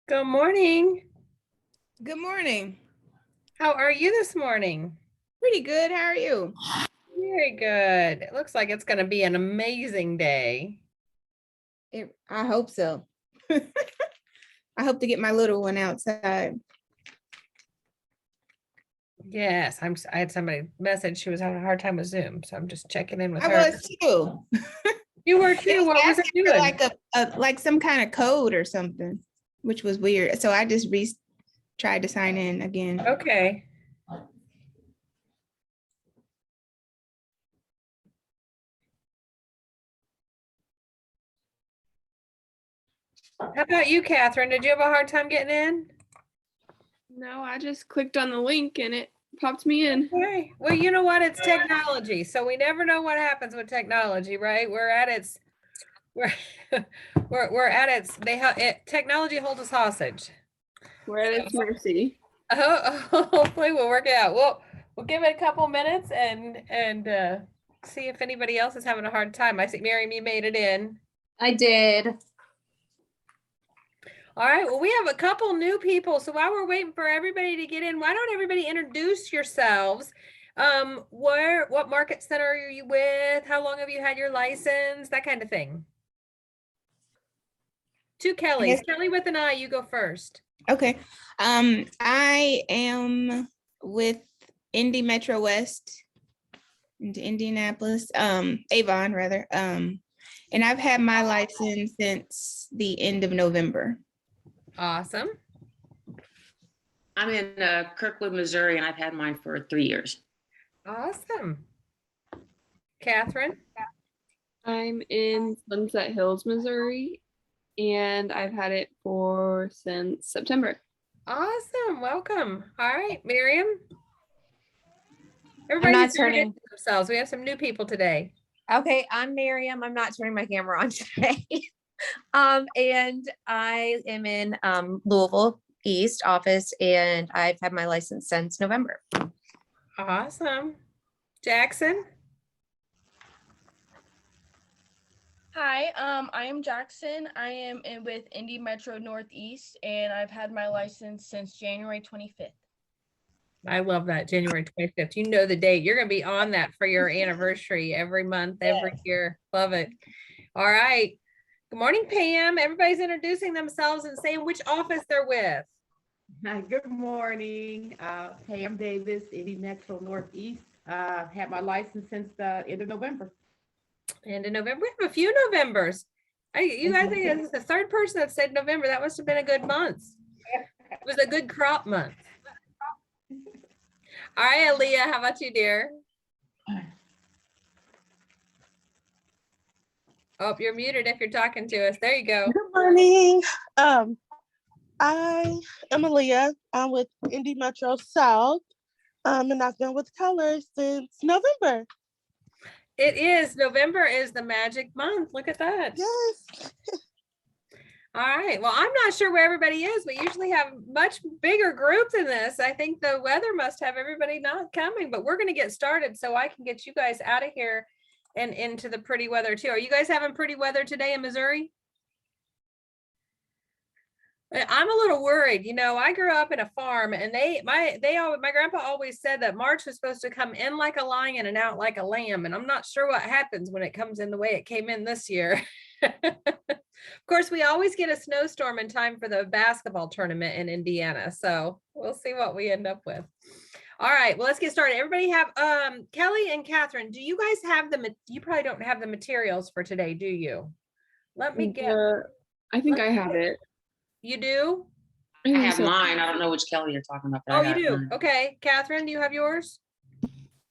Good morning. Good morning. How are you this morning? Pretty good. How are you? Very good. It looks like it's going to be an amazing day. I hope so. I hope to get my little one outside. Yes, I had somebody message she was having a hard time with Zoom, so I'm just checking in with I her. was too. You were It too. was What was it asking doing? for like some kind of code or something, which was weird. So I just tried to sign in again. Okay. How about you, Catherine? Did you have a hard time getting in? No, I just clicked on the link and it popped me in. Okay. Well, you know what? It's technology, so we never know what happens with technology, right? We're at its technology holds us hostage. We're at its mercy. Hopefully we'll work it out. We'll give it a couple minutes and see if anybody else is having a hard time. I see Miriam, you made it in. I did. All right. Well, we have a couple new people. So while we're waiting for everybody to get in, why don't everybody introduce yourselves? What market center are you with? How long have you had your license? That kind of thing. Two Kellys. Yes. Kelly with an I, you go first. Okay. I am with Indy Metro West into Indianapolis, Avon rather. And I've had my license since the end of November. Awesome. I'm in Kirkwood, Missouri, and I've had mine for 3 years. Awesome. Catherine? I'm in Sunset Hills, Missouri, and I've had it since September. Awesome. Welcome. All right, Miriam. not Everybody's turning- introducing themselves. We have some new people today. Okay, I'm Miriam. I'm not turning my camera on today. And I am in Louisville East office, and I've had my license since November. Awesome. Jackson? Hi, I am Jackson. I am with Indy Metro Northeast, and I've had my license since January 25th. I love that, January 25th. You know the date. You're going to be on that for your anniversary every month, every year. Love it. All right. Good morning, Pam. Everybody's introducing themselves and saying which office they're with. Hi, good morning. Pam Davis, Indy Metro Northeast. Had my license since the end of November. And in November, we have a few Novembers. You guys think this is the third person that said November. That must have been a good month. It was a good crop month. All right, Aaliyah, how about you, dear? Oh, you're muted if you're talking to us. There you go. Good morning. I am Aaliyah. I'm with Indy Metro South. And I've been with Colors since November. It is. November is the magic month. Look at that. Yes. All right. Well, I'm not sure where everybody is. We usually have much bigger groups in this. I think the weather must have everybody not coming, but we're going to get started so I can get you guys out of here and into the pretty weather too. Are you guys having pretty weather today in Missouri? I'm a little worried. You know, I grew up in a farm, and my grandpa always said that March was supposed to come in like a lion and out like a lamb. And I'm not sure what happens when it comes in the way it came in this year. Of course, we always get a snowstorm in time for the basketball tournament in Indiana. So we'll see what we end up with. All right, well, let's get started. Everybody have, Kelly and Catherine, do you guys have you probably don't have the materials for today, do you? Let me get. I think I have it. You do? I have mine. I don't know which Kelly you're talking about. Oh, you do? Okay. Catherine, do you have yours?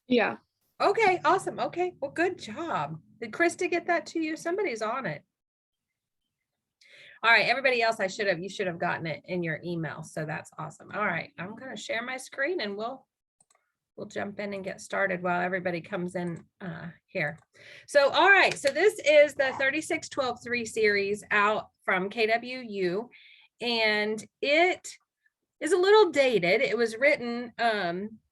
Yeah. Okay, awesome. Okay, well, good job. Did Krista get that to you? Somebody's on it. All right, everybody else, you should have gotten it in your email. So that's awesome. All right, I'm going to share my screen and we'll jump in and get started while everybody comes in here. So, all right, so this is the 3612-3 series out from KWU, and it is a little dated. It was written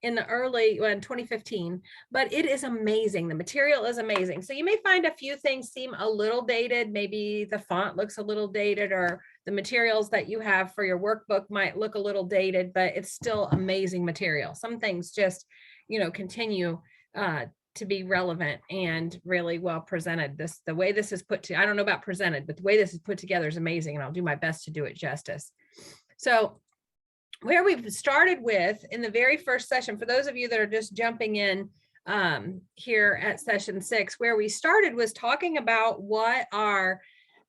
in the early, well, in 2015, but it is amazing. The material is amazing. So you may find a few things seem a little dated. Maybe the font looks a little dated, or the materials that you have for your workbook might look a little dated, but it's still amazing material. Some things just, you know, continue to be relevant and really well presented. The way this is put to, I don't know about presented, but the way this is put together is amazing, and I'll do my best to do it justice. So where we've started with in the very first session, for those of you that are just jumping in here at session 6, where we started was talking about what our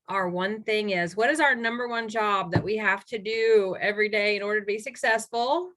one thing is. What is our number one job that we have to do every day in order to be successful?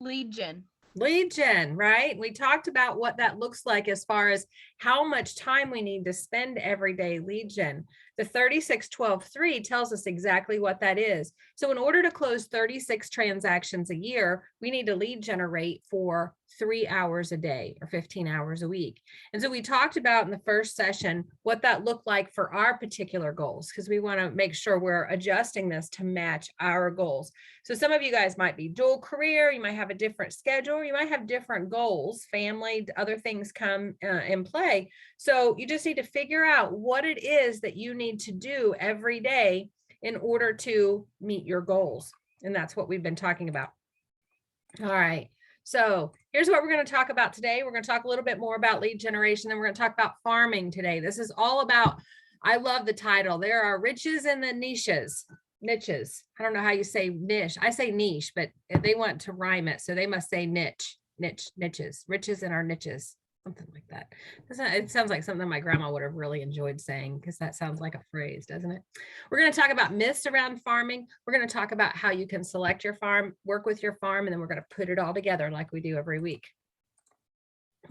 Lead gen. Lead gen, right? We talked about what that looks like as far as how much time we need to spend every day lead gen. The 36-12-3 tells us exactly what that is. So in order to close 36 transactions a year, we need to lead generate for 3 hours a day or 15 hours a week. And so we talked about in the first session what that looked like for our particular goals, because we want to make sure we're adjusting this to match our goals. So some of you guys might be dual career, you might have a different schedule, you might have different goals, family, other things come in play. So you just need to figure out what it is that you need to do every day in order to meet your goals. And that's what we've been talking about. All right. So here's what we're going to talk about today. We're going to talk a little bit more about lead generation, and we're going to talk about farming today. This is all about, I love the title. There are riches in the niches. I don't know how you say niche. I say niche, but they want to rhyme it. So they must say niches, riches in our niches, something like that. It sounds like something my grandma would have really enjoyed saying, because that sounds like a phrase, doesn't it? We're going to talk about myths around farming. We're going to talk about how you can select your farm, work with your farm, and then we're going to put it all together like we do every week.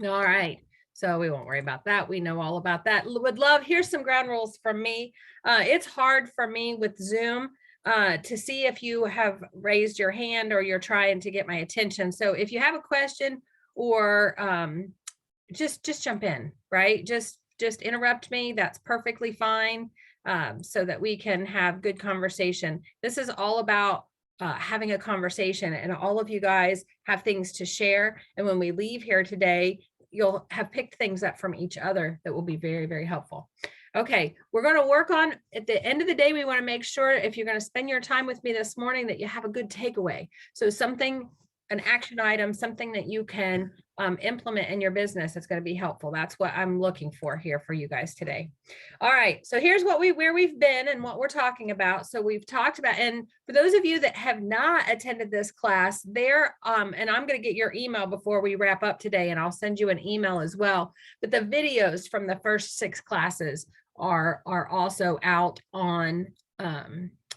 All right. So we won't worry about that. We know all about that. Would love, here's some ground rules from me. It's hard for me with Zoom to see if you have raised your hand or you're trying to get my attention. So if you have a question or just jump in, right? Just interrupt me. That's perfectly fine, so that we can have good conversation. This is all about having a conversation, and all of you guys have things to share. And when we leave here today, you'll have picked things up from each other that will be very, very helpful. Okay, we're going to work on, at the end of the day, we want to make sure if you're going to spend your time with me this morning that you have a good takeaway. So something, an action item, something that you can implement in your business that's going to be helpful. That's what I'm looking for here for you guys today. All right, so here's what where we've been and what we're talking about. So we've talked about, and for those of you that have not attended this class, there, and I'm going to get your email before we wrap up today, and I'll send you an email as well. But the videos from the first 6 classes are also out on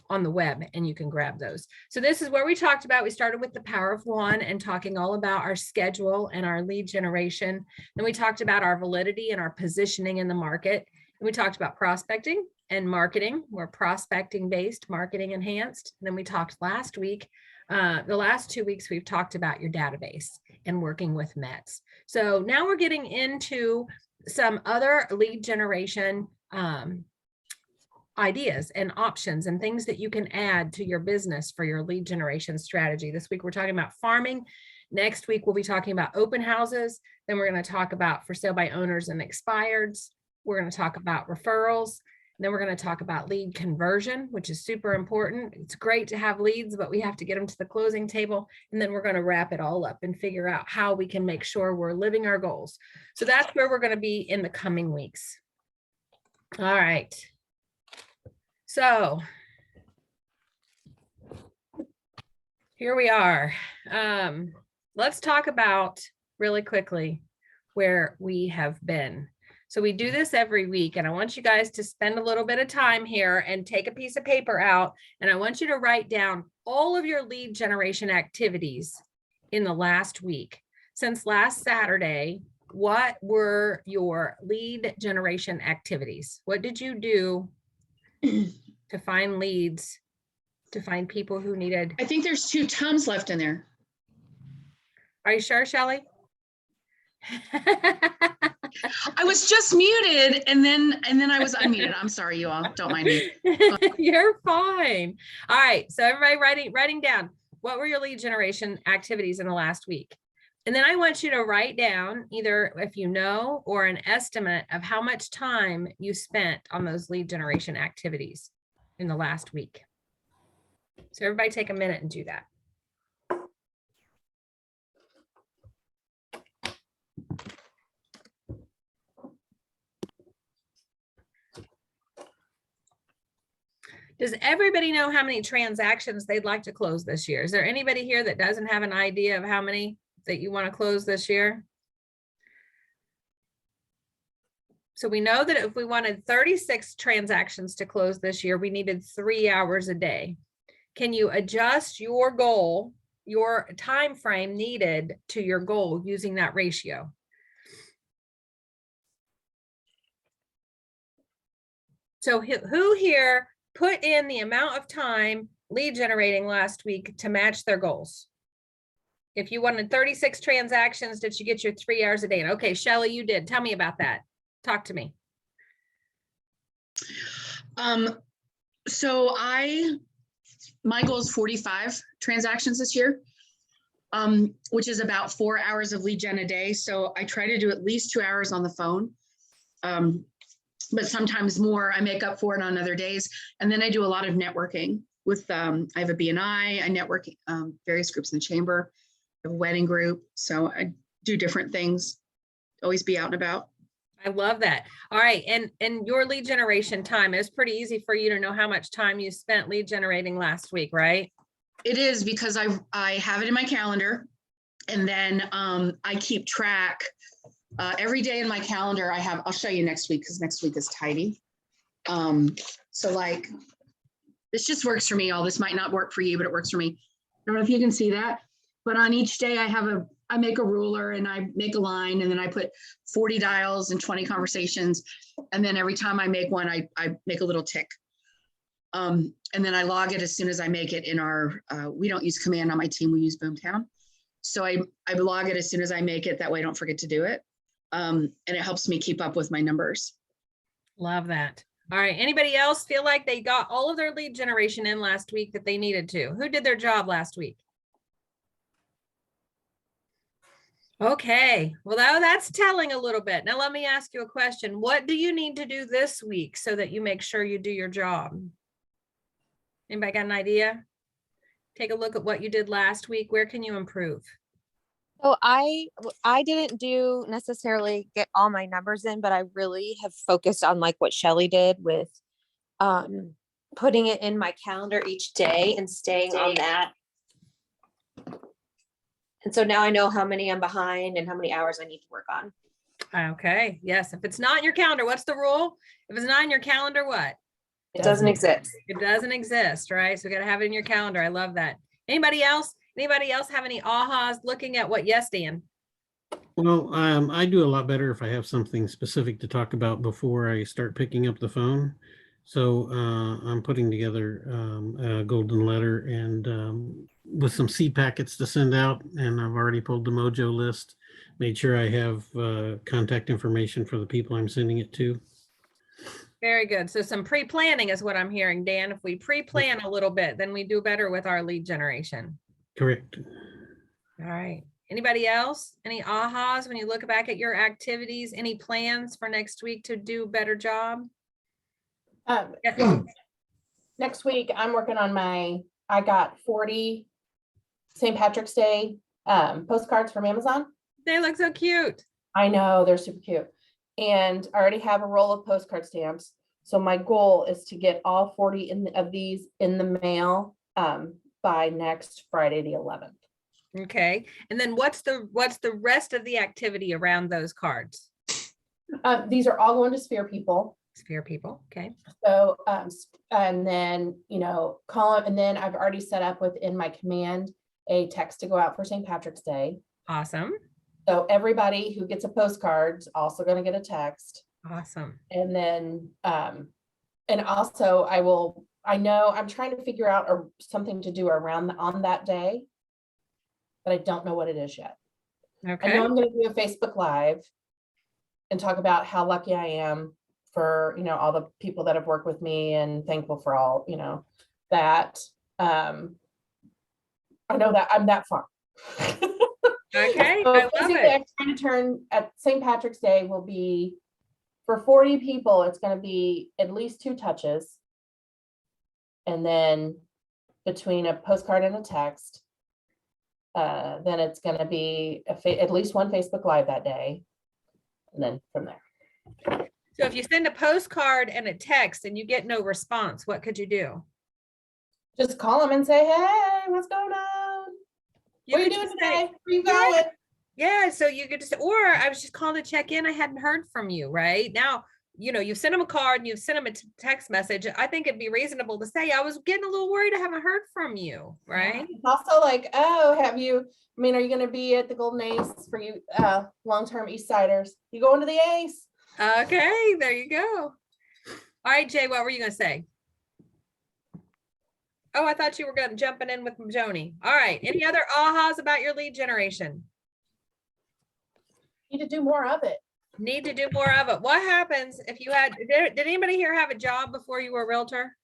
the web, and you can grab those. So this is where we talked about, we started with the power of one and talking all about our schedule and our lead generation. Then we talked about our validity and our positioning in the market. And we talked about prospecting and marketing. We're prospecting based, marketing enhanced. And then we talked last week, the last 2 weeks, we've talked about your database and working with METs. So now we're getting into some other lead generation ideas and options and things that you can add to your business for your lead generation strategy. This week, we're talking about farming. Next week, we'll be talking about open houses. Then we're going to talk about for sale by owners and expireds. We're going to talk about referrals. And then we're going to talk about lead conversion, which is super important. It's great to have leads, but we have to get them to the closing table. And then we're going to wrap it all up and figure out how we can make sure we're living our goals. So that's where we're going to be in the coming weeks. All right. So here we are. Let's talk about really quickly where we have been. So we do this every week, and I want you guys to spend a little bit of time here and take a piece of paper out, and I want you to write down all of your lead generation activities in the last week. Since last Saturday, what were your lead generation activities? What did you do to find leads, to find people who needed? I think there's 2 Toms left in there. Are you sure, Shelley? I was just muted and then I was unmuted. I'm sorry, you all. Don't mind me. You're fine. All right. So everybody writing down, what were your lead generation activities in the last week? And then I want you to write down either if you know or an estimate of how much time you spent on those lead generation activities in the last week. So everybody take a minute and do that. Does everybody know how many transactions they'd like to close this year? Is there anybody here that doesn't have an idea of how many that you want to close this year? So we know that if we wanted 36 transactions to close this year, we needed 3 hours a day. Can you adjust your goal, your time frame needed to your goal using that ratio? So who here put in the amount of time lead generating last week to match their goals? If you wanted 36 transactions, did you get your 3 hours a day? Okay, Shelly, you did. Tell me about that. Talk to me. So my goal is 45 transactions this year, which is about 4 hours of lead gen a day. So I try to do at least 2 hours on the phone. But sometimes more. I make up for it on other days. And then I do a lot of networking with, I have a BNI, I network various groups in the chamber, I have a wedding group. So I do different things, always be out and about. I love that. All right. And your lead generation time is pretty easy for you to know how much time you spent lead generating last week, right? It is because I have it in my calendar, and then I keep track every day in my calendar. I'll show you next week because next week is tidy. So like, this just works for me. All this might not work for you, but it works for me. I don't know if you can see that, but on each day I make a ruler and I make a line, and then I put 40 dials and 20 conversations. And then every time I make one, I make a little tick. And then I log it as soon as I make it in our, we don't use command on my team, we use Boomtown. So I log it as soon as I make it, that way I don't forget to do it. And it helps me keep up with my numbers. Love that. All right. Anybody else feel like they got all of their lead generation in last week that they needed to? Who did their job last week? Okay. Well, that's telling a little bit. Now, let me ask you a question. What do you need to do this week so that you make sure you do your job? Anybody got an idea? Take a look at what you did last week. Where can you improve? So I didn't do necessarily get all my numbers in, but I really have focused on like what Shelly did with putting it in my calendar each day and staying on that. And so now I know how many I'm behind and how many hours I need to work on. Okay. Yes. If it's not in your calendar, what's the rule? If it's not in your calendar, what? It doesn't exist. It doesn't exist, right? So we got to have it in your calendar. I love that. Anybody else? Anybody else have any ahas looking at what? Yes, Dan. Well, I do a lot better if I have something specific to talk about before I start picking up the phone. So I'm putting together a golden letter and with some seed packets to send out. And I've already pulled the Mojo list, made sure I have contact information for the people I'm sending it to. Very good. So some pre-planning is what I'm hearing, Dan. If we pre-plan a little bit, then we do better with our lead generation. Correct. All right. Anybody else? Any ahas when you look back at your activities? Any plans for next week to do a better job? Next week, I'm working on I got 40 St. Patrick's Day postcards from Amazon. They look so cute. I know, they're super cute. And I already have a roll of postcard stamps. So my goal is to get all 40 of these in the mail by next Friday, the 11th. Okay. And then what's the rest of the activity around those cards? These are all going to Sphere people. Sphere people. Okay. So, and then, call them. And then I've already set up within my command a text to go out for St. Patrick's Day. Awesome. So everybody who gets a postcard is also going to get a text. Awesome. And then, and also I'm trying to figure out something to do on that day, but I don't know what it is yet. Okay. I know I'm going to do a Facebook Live. and talk about how lucky I am for, all the people that have worked with me and thankful for all, that. I know that I'm that far. Okay, So I love basically, it. I'm trying to turn at St. Patrick's Day will be for 40 people. It's going to be at least 2 touches, and then between a postcard and a text, then it's going to be at least 1 Facebook Live that day, and then from there. So if you send a postcard and a text and you get no response, what could you do? Just call them and say, "Hey, what's going on? What are you doing today? Where you going?" Yeah, so you could just, or I was just calling to check in. I hadn't heard from you, right? Now, you've sent them a card and you've sent them a text message. I think it'd be reasonable to say, I was getting a little worried I haven't heard from you, right? It's also like, oh, are you going to be at the Golden Ace for you long-term East Siders? You going to the Ace? Okay, there you go. All right, Jay, what were you going to say? Oh, I thought you were going to jumping in with Joni. All right, any other ahas about your lead generation? Need to do more of it. Need to do more of it. What happens if you had, did anybody here have a job before you were a realtor?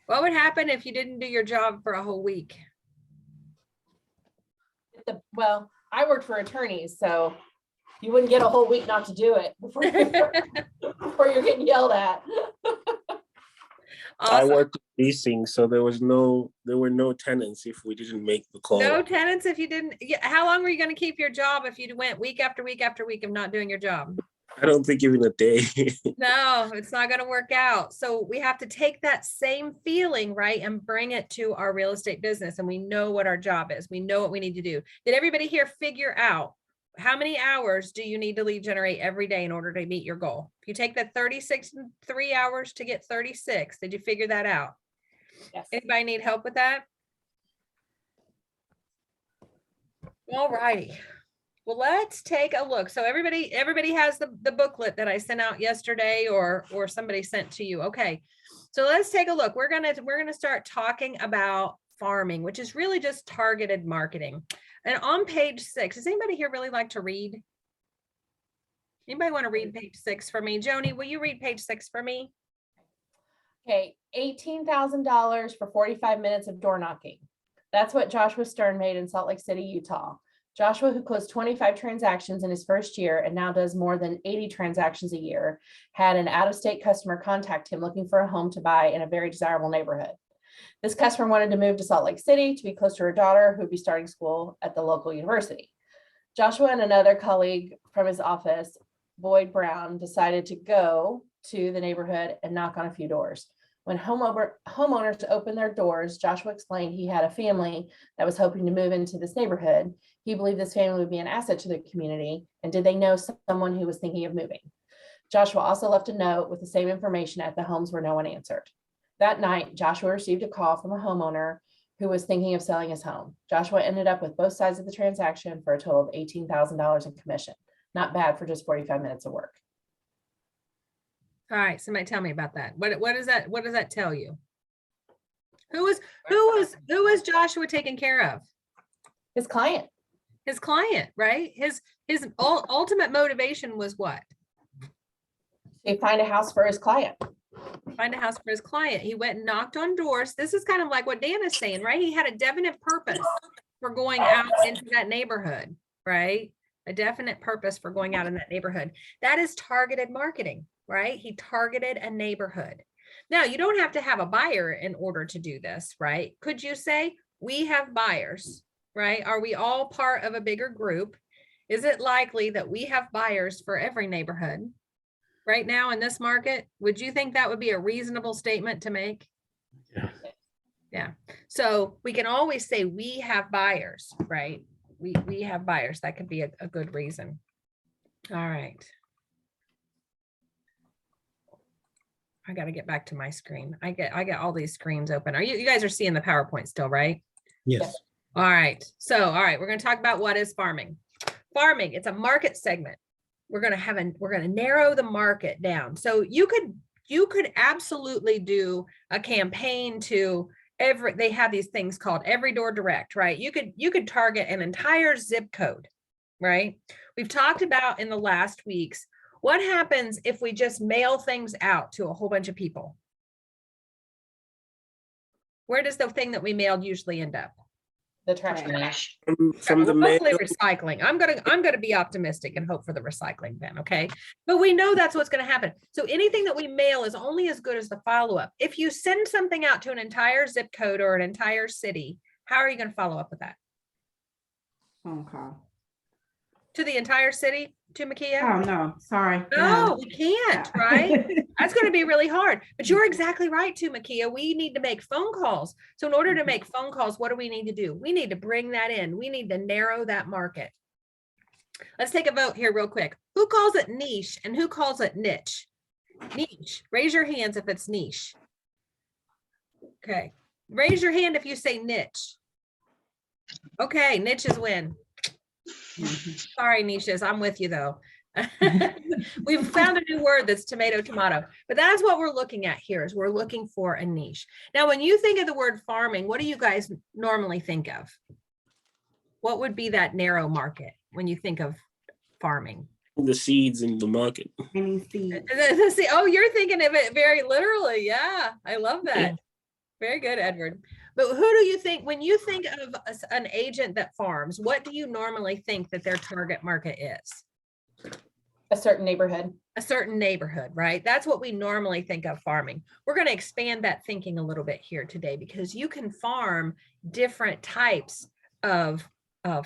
What would happen if you didn't do your job for a whole week? Well, I worked for attorneys, so you wouldn't get a whole week not to do it before you're getting yelled at. Awesome. I worked leasing, so there were no tenants if we didn't make the call. No tenants if you didn't. How long were you going to keep your job if you went week after week after week of not doing your job? I don't think even a day. No, it's not going to work out. So we have to take that same feeling, right, and bring it to our real estate business. And we know what our job is. We know what we need to do. Did everybody here figure out how many hours do you need to lead generate every day in order to meet your goal? If you take the 3 hours to get 36, did you figure that out? Yes. Anybody need help with that? All righty. Well, let's take a look. So everybody has the booklet that I sent out yesterday or somebody sent to you. Okay. So let's take a look. We're gonna start talking about farming, which is really just targeted marketing. And on page 6, does anybody here really like to read? Anybody want to read page 6 for me? Joni, will you read page 6 for me? Okay, $18,000 for 45 minutes of door knocking. That's what Joshua Stern made in Salt Lake City, Utah. Joshua, who closed 25 transactions in his first year and now does more than 80 transactions a year, had an out-of-state customer contact him looking for a home to buy in a very desirable neighborhood. This customer wanted to move to Salt Lake City to be close to her daughter, who would be starting school at the local university. Joshua and another colleague from his office, Boyd Brown, decided to go to the neighborhood and knock on a few doors. When homeowners opened their doors, Joshua explained he had a family that was hoping to move into this neighborhood. He believed this family would be an asset to the community, and did they know someone who was thinking of moving? Joshua also left a note with the same information at the homes where no one answered. That night, Joshua received a call from a homeowner who was thinking of selling his home. Joshua ended up with both sides of the transaction for a total of $18,000 in commission. Not bad for just 45 minutes of work. All right, somebody tell me about that. What does that tell you? Who was Joshua taking care of? His client. His client, right? His ultimate motivation was what? He find a house for his client. Find a house for his client. He went and knocked on doors. This is kind of like what Dan is saying, right? He had a definite purpose for going out into that neighborhood, right? A definite purpose for going out in that neighborhood. That is targeted marketing, right? He targeted a neighborhood. Now, you don't have to have a buyer in order to do this, right? Could you say, we have buyers, right? Are we all part of a bigger group? Is it likely that we have buyers for every neighborhood right now in this market? Would you think that would be a reasonable statement to make? Yeah. So we can always say we have buyers, right? We have buyers. That could be a good reason. All right. I got to get back to my screen. I get all these screens open. You guys are seeing the PowerPoint still, right? Yes. All right. So, all right, we're going to talk about what is farming. Farming, it's a market segment. We're going to narrow the market down. So you could absolutely do a campaign to they have these things called every door direct, right? You could target an entire zip code, right? We've talked about in the last weeks, what happens if we just mail things out to a whole bunch of people? Where does the thing that we mailed usually end up? The trash. Trash. From the mail, Hopefully recycling. I'm gonna be optimistic and hope for the recycling bin, okay? But we know that's what's gonna happen. So anything that we mail is only as good as the follow-up. If you send something out to an entire zip code or an entire city, how are you gonna follow up with that? Phone call. To the entire city, to Makia? Oh, no, sorry. No, we can't, right? That's going to be really hard. But you're exactly right too, Makia. We need to make phone calls. So in order to make phone calls, what do we need to do? We need to bring that in. We need to narrow that market. Let's take a vote here real quick. Who calls it niche and who calls it niche? Niche. Raise your hands if it's niche. Okay. Raise your hand if you say niche. Okay, niches win. Sorry, niches. I'm with you though. We've found a new word that's tomato, but that's what we're looking at here is we're looking for a niche. Now, when you think of the word farming, what do you guys normally think of? What would be that narrow market when you think of farming? the seeds in the market. Any seeds. Oh, you're thinking of it very literally. Yeah, I love that. Yeah. Very good, Edward. But who do you think, when you think of an agent that farms, what do you normally think that their target market is? A certain neighborhood. A certain neighborhood, right? That's what we normally think of farming. We're going to expand that thinking a little bit here today because you can farm different types of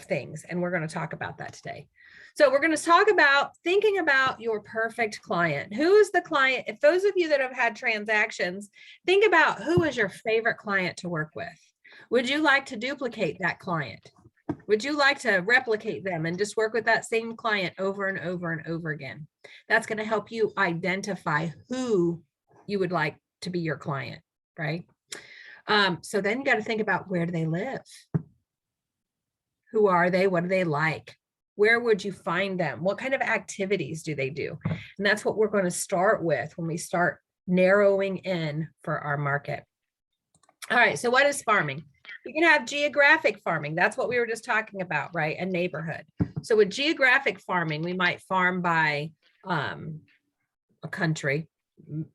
things. And we're going to talk about that today. So we're going to talk about thinking about your perfect client. Who is the client? If those of you that have had transactions, think about who is your favorite client to work with. Would you like to duplicate that client? Would you like to replicate them and just work with that same client over and over and over again? That's going to help you identify who you would like to be your client, right? So then you got to think about, where do they live? Who are they? What do they like? Where would you find them? What kind of activities do they do? And that's what we're going to start with when we start narrowing in for our market. All right, so what is farming? We can have geographic farming. That's what we were just talking about, right? A neighborhood. So with geographic farming, we might farm by a country.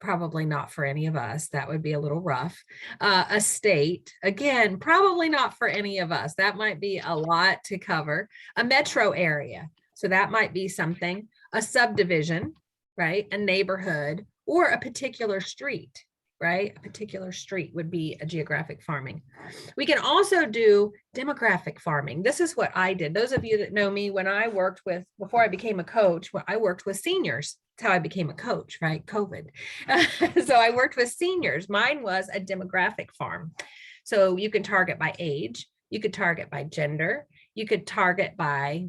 Probably not for any of us. That would be a little rough. A state, again, probably not for any of us. That might be a lot to cover. A metro area. So that might be something. A subdivision, right? A neighborhood or a particular street. Right? A particular street would be a geographic farming. We can also do demographic farming. This is what I did. Those of you that know me, when I worked with, before I became a coach, I worked with seniors. That's how I became a coach, right? COVID. So I worked with seniors. Mine was a demographic farm. So you can target by age, you could target by gender, you could target by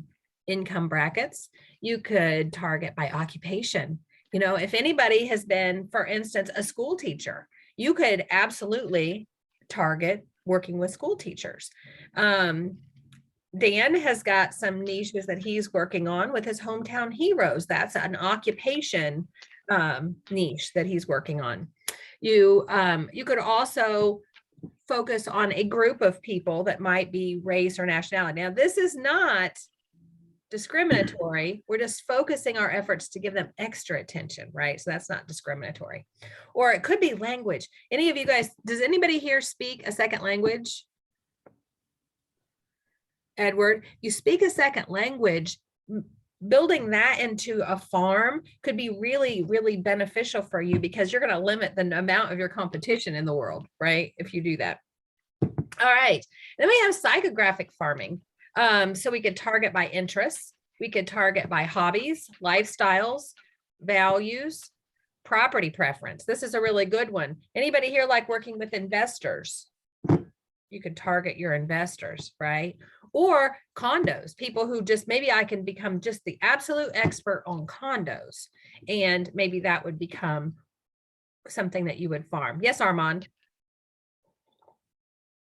income brackets, you could target by occupation. You know, if anybody has been, for instance, a school teacher, you could absolutely target working with school teachers. Dan has got some niches that he's working on with his hometown heroes. That's an occupation niche that he's working on. You could also focus on a group of people that might be race or nationality. Now, this is not discriminatory. We're just focusing our efforts to give them extra attention, right? So that's not discriminatory. Or it could be language. Any of you guys, does anybody here speak a second language? Edward, you speak a second language, building that into a farm could be really, really beneficial for you because you're going to limit the amount of your competition in the world, right? If you do that. All right. Then we have psychographic farming. So we could target by interests, we could target by hobbies, lifestyles, values, property preference. This is a really good one. Anybody here like working with investors? You could target your investors, right? Or condos, people who just, maybe I can become just the absolute expert on condos. And maybe that would become something that you would farm. Yes, Armand.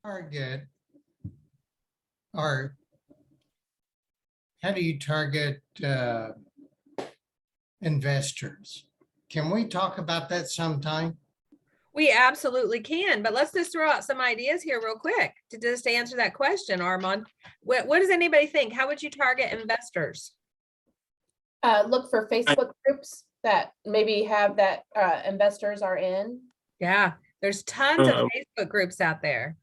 Target, or how do you target investors? Can we talk about that sometime? We absolutely can, but let's just throw out some ideas here real quick to just answer that question, Armand. What does anybody think? How would you target investors? Look for Facebook groups that maybe have that investors are in. Yeah, there's tons of Um, Facebook groups out there.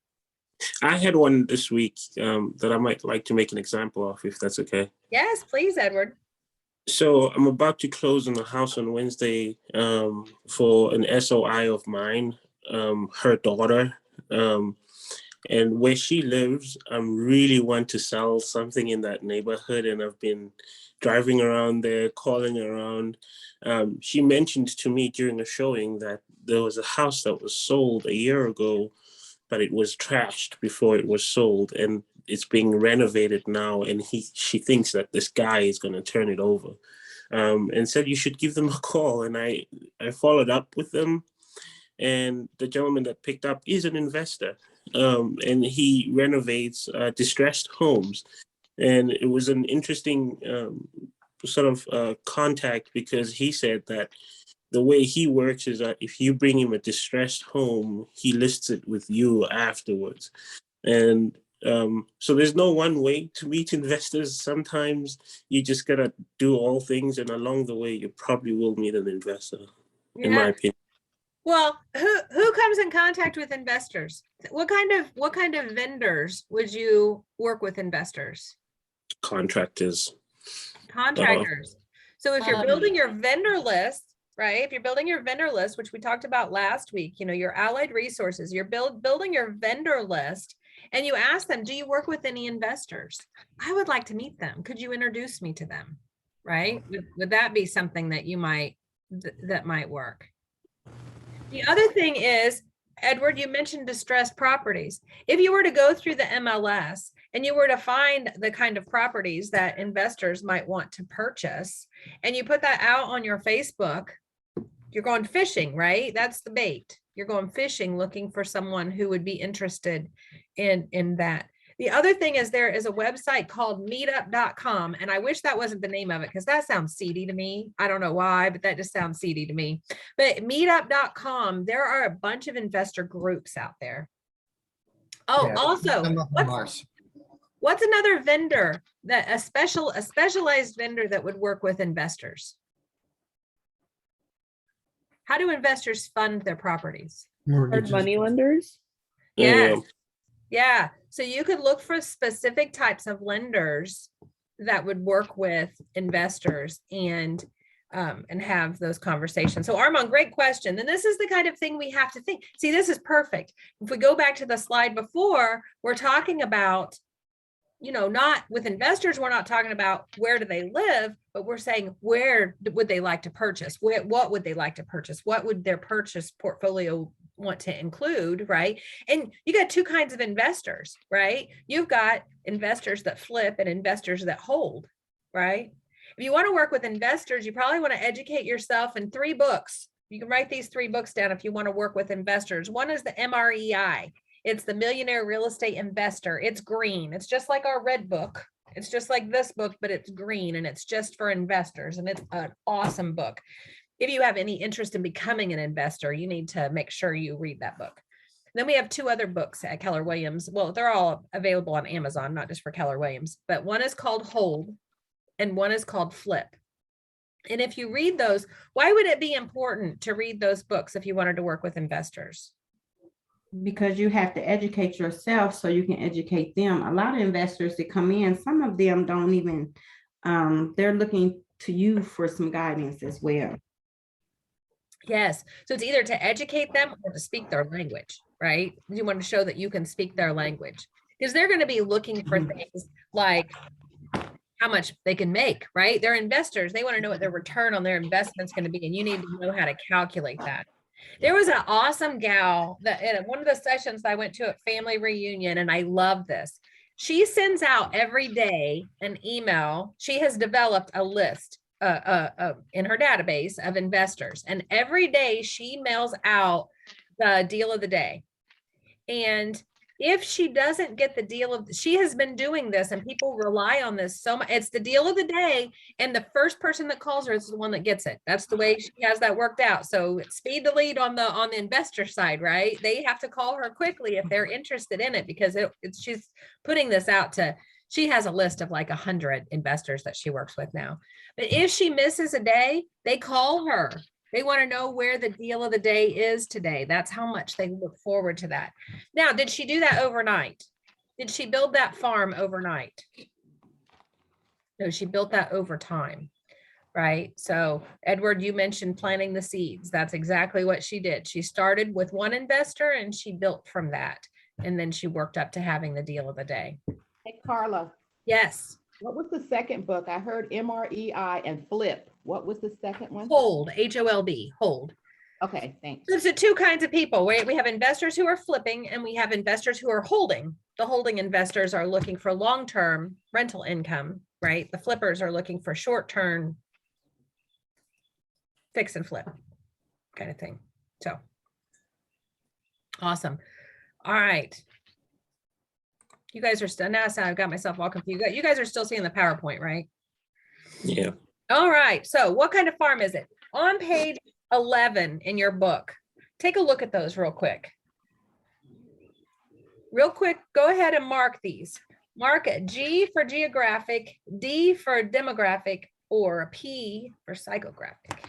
I had one this week that I might like to make an example of, if that's okay. Yes, please, Edward. So I'm about to close on a house on Wednesday for an SOI of mine, her daughter. And where she lives, I really want to sell something in that neighborhood. And I've been driving around there, calling around. She mentioned to me during a showing that there was a house that was sold a year ago, but it was trashed before it was sold. And it's being renovated now. And she thinks that this guy is going to turn it over. And said you should give them a call. And I followed up with them. And the gentleman that picked up is an investor. And he renovates distressed homes. And it was an interesting sort of contact, because he said that the way he works is that if you bring him a distressed home, he lists it with you afterwards. And so there's no one way to meet investors. Sometimes you just gotta do all things, and along the way, you probably will meet an investor, in my opinion. Well, who comes in contact with investors? What kind of vendors would you work with investors? Contractors. Contractors. So if you're building your vendor list, right? If you're building your vendor list, which we talked about last week, your allied resources, you're building your vendor list, and you ask them, do you work with any investors? I would like to meet them. Could you introduce me to them? Right? Would that be something that you that might work? The other thing is, Edward, you mentioned distressed properties. If you were to go through the MLS and you were to find the kind of properties that investors might want to purchase, and you put that out on your Facebook, you're going fishing, right? That's the bait. You're going fishing, looking for someone who would be interested in that. The other thing is, there is a website called meetup.com, and I wish that wasn't the name of it, because that sounds seedy to me. I don't know why, but that just sounds seedy to me. But meetup.com, there are a bunch of investor groups out there. Oh, Yeah, also, what's another vendor that a specialized vendor that would work with investors? How do investors fund their properties? Mortgages. Money lenders. Yes. Yeah. So you could look for specific types of lenders that would work with investors and have those conversations. So Armand, great question. And this is the kind of thing we have to think. See, this is perfect. If we go back to the slide before, we're talking about, not with investors, we're not talking about where do they live, but we're saying, where would they like to purchase? What would they like to purchase? What would their purchase portfolio want to include, right? And you got two kinds of investors, right? You've got investors that flip and investors that hold, right? If you want to work with investors, you probably want to educate yourself in 3 books. You can write these 3 books down if you want to work with investors. One is the MREI. It's the Millionaire Real Estate Investor. It's green. It's just like our red book. It's just like this book, but it's green, and it's just for investors, and it's an awesome book. If you have any interest in becoming an investor, you need to make sure you read that book. Then we have 2 other books at Keller Williams. Well, they're all available on Amazon, not just for Keller Williams, but one is called Hold and one is called Flip. And if you read those, why would it be important to read those books if you wanted to work with investors? Because you have to educate yourself so you can educate them. A lot of investors that come in, some of them don't even, they're looking to you for some guidance as well. Yes. So it's either to educate them or to speak their language, right? You want to show that you can speak their language, because they're going to be looking for things like how much they can make, right? They're investors. They want to know what their return on their investment is going to be, and you need to know how to calculate that. There was an awesome gal that in one of the sessions I went to at Family Reunion, and I love this. She sends out every day an email. She has developed a list in her database of investors, and every day she mails out the deal of the day. And if she doesn't get the deal she has been doing this, and people rely on this so much. It's the deal of the day, and the first person that calls her is the one that gets it. That's the way she has that worked out. So speed the lead on the investor side, right? They have to call her quickly if they're interested in it, because she's putting this out She has a list of like 100 investors that she works with now. But if she misses a day, they call her. They want to know where the deal of the day is today. That's how much they look forward to that. Now, did she do that overnight? Did she build that farm overnight? No, she built that over time, right? So Edward, you mentioned planting the seeds. That's exactly what she did. She started with one investor and she built from that. And then she worked up to having the deal of the day. Hey, Carla. Yes. What was the second book? I heard MREI and Flip. What was the second one? Hold, HOLD, hold. Okay, thanks. There's the two kinds of people. We have investors who are flipping and we have investors who are holding. The holding investors are looking for long-term rental income, right? The flippers are looking for short-term fix and flip kind of thing. So awesome. All right. You guys are still, now I've got myself all confused. You guys are still seeing the PowerPoint, right? Yeah. All right. So what kind of farm is it? On page 11 in your book, take a look at those real quick. Real quick, go ahead and mark these. Mark it G for geographic, D for demographic, or P for psychographic.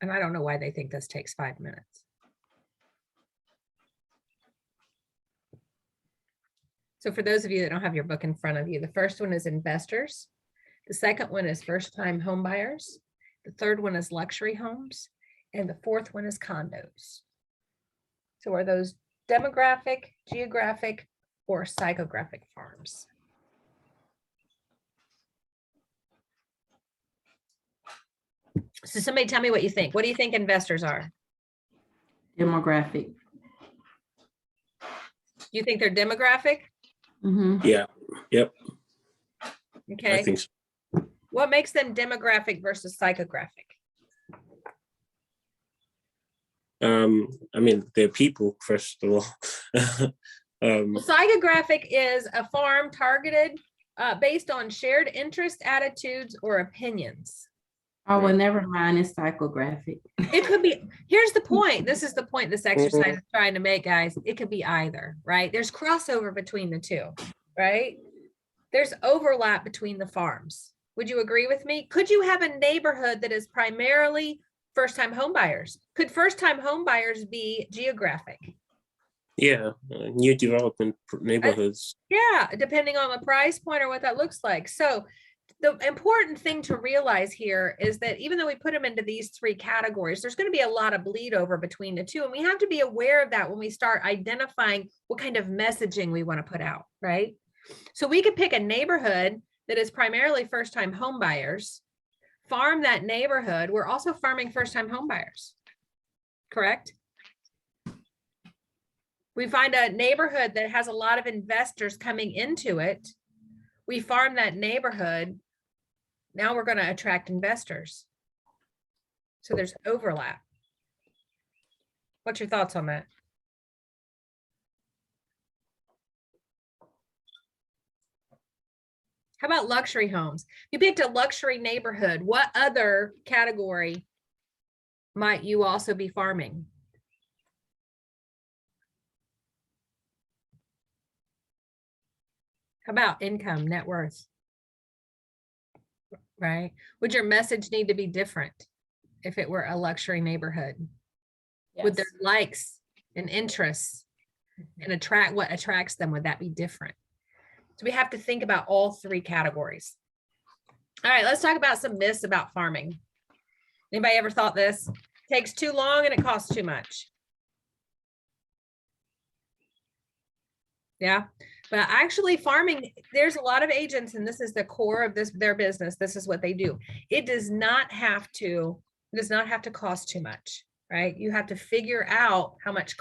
And I don't know why they think this takes 5 minutes. So for those of you that don't have your book in front of you, the first one is investors. The second one is first-time home buyers. The third one is luxury homes. And the fourth one is condos. So are those demographic, geographic, or psychographic farms? So somebody tell me what you think. What do you think investors are? Demographic. You think they're demographic? Yeah. Yep. Okay. I think so. What makes them demographic versus psychographic? I mean, they're people, first of all. Well, psychographic is a farm targeted based on shared interest, attitudes, or opinions. Oh, well, never mind. It's psychographic. It could be, here's the point. This is the point this exercise is trying to make, guys. It could be either, right? There's crossover between the two, right? There's overlap between the farms. Would you agree with me? Could you have a neighborhood that is primarily first-time home buyers? Could first-time home buyers be geographic? Yeah, new development neighborhoods. Yeah, depending on the price point or what that looks like. So the important thing to realize here is that even though we put them into these three categories, there's going to be a lot of bleed over between the two. And we have to be aware of that when we start identifying what kind of messaging we want to put out, right? So we could pick a neighborhood that is primarily first-time home buyers, farm that neighborhood. We're also farming first-time home buyers, correct? We find a neighborhood that has a lot of investors coming into it. We farm that neighborhood. Now we're going to attract investors. So there's overlap. What's your thoughts on that? How about luxury homes? You picked a luxury neighborhood. What other category might you also be farming? How about income, net worth? Right? Would your message need to be different if it were a luxury neighborhood? Yes. Would their likes and interests and attract what attracts them, would that be different? So we have to think about all three categories. All right, let's talk about some myths about farming. Anybody ever thought this? It takes too long and it costs too much. Yeah, but actually farming, there's a lot of agents, and this is the core of their business. This is what they do. It does not have to cost too much, right? You have to figure out how much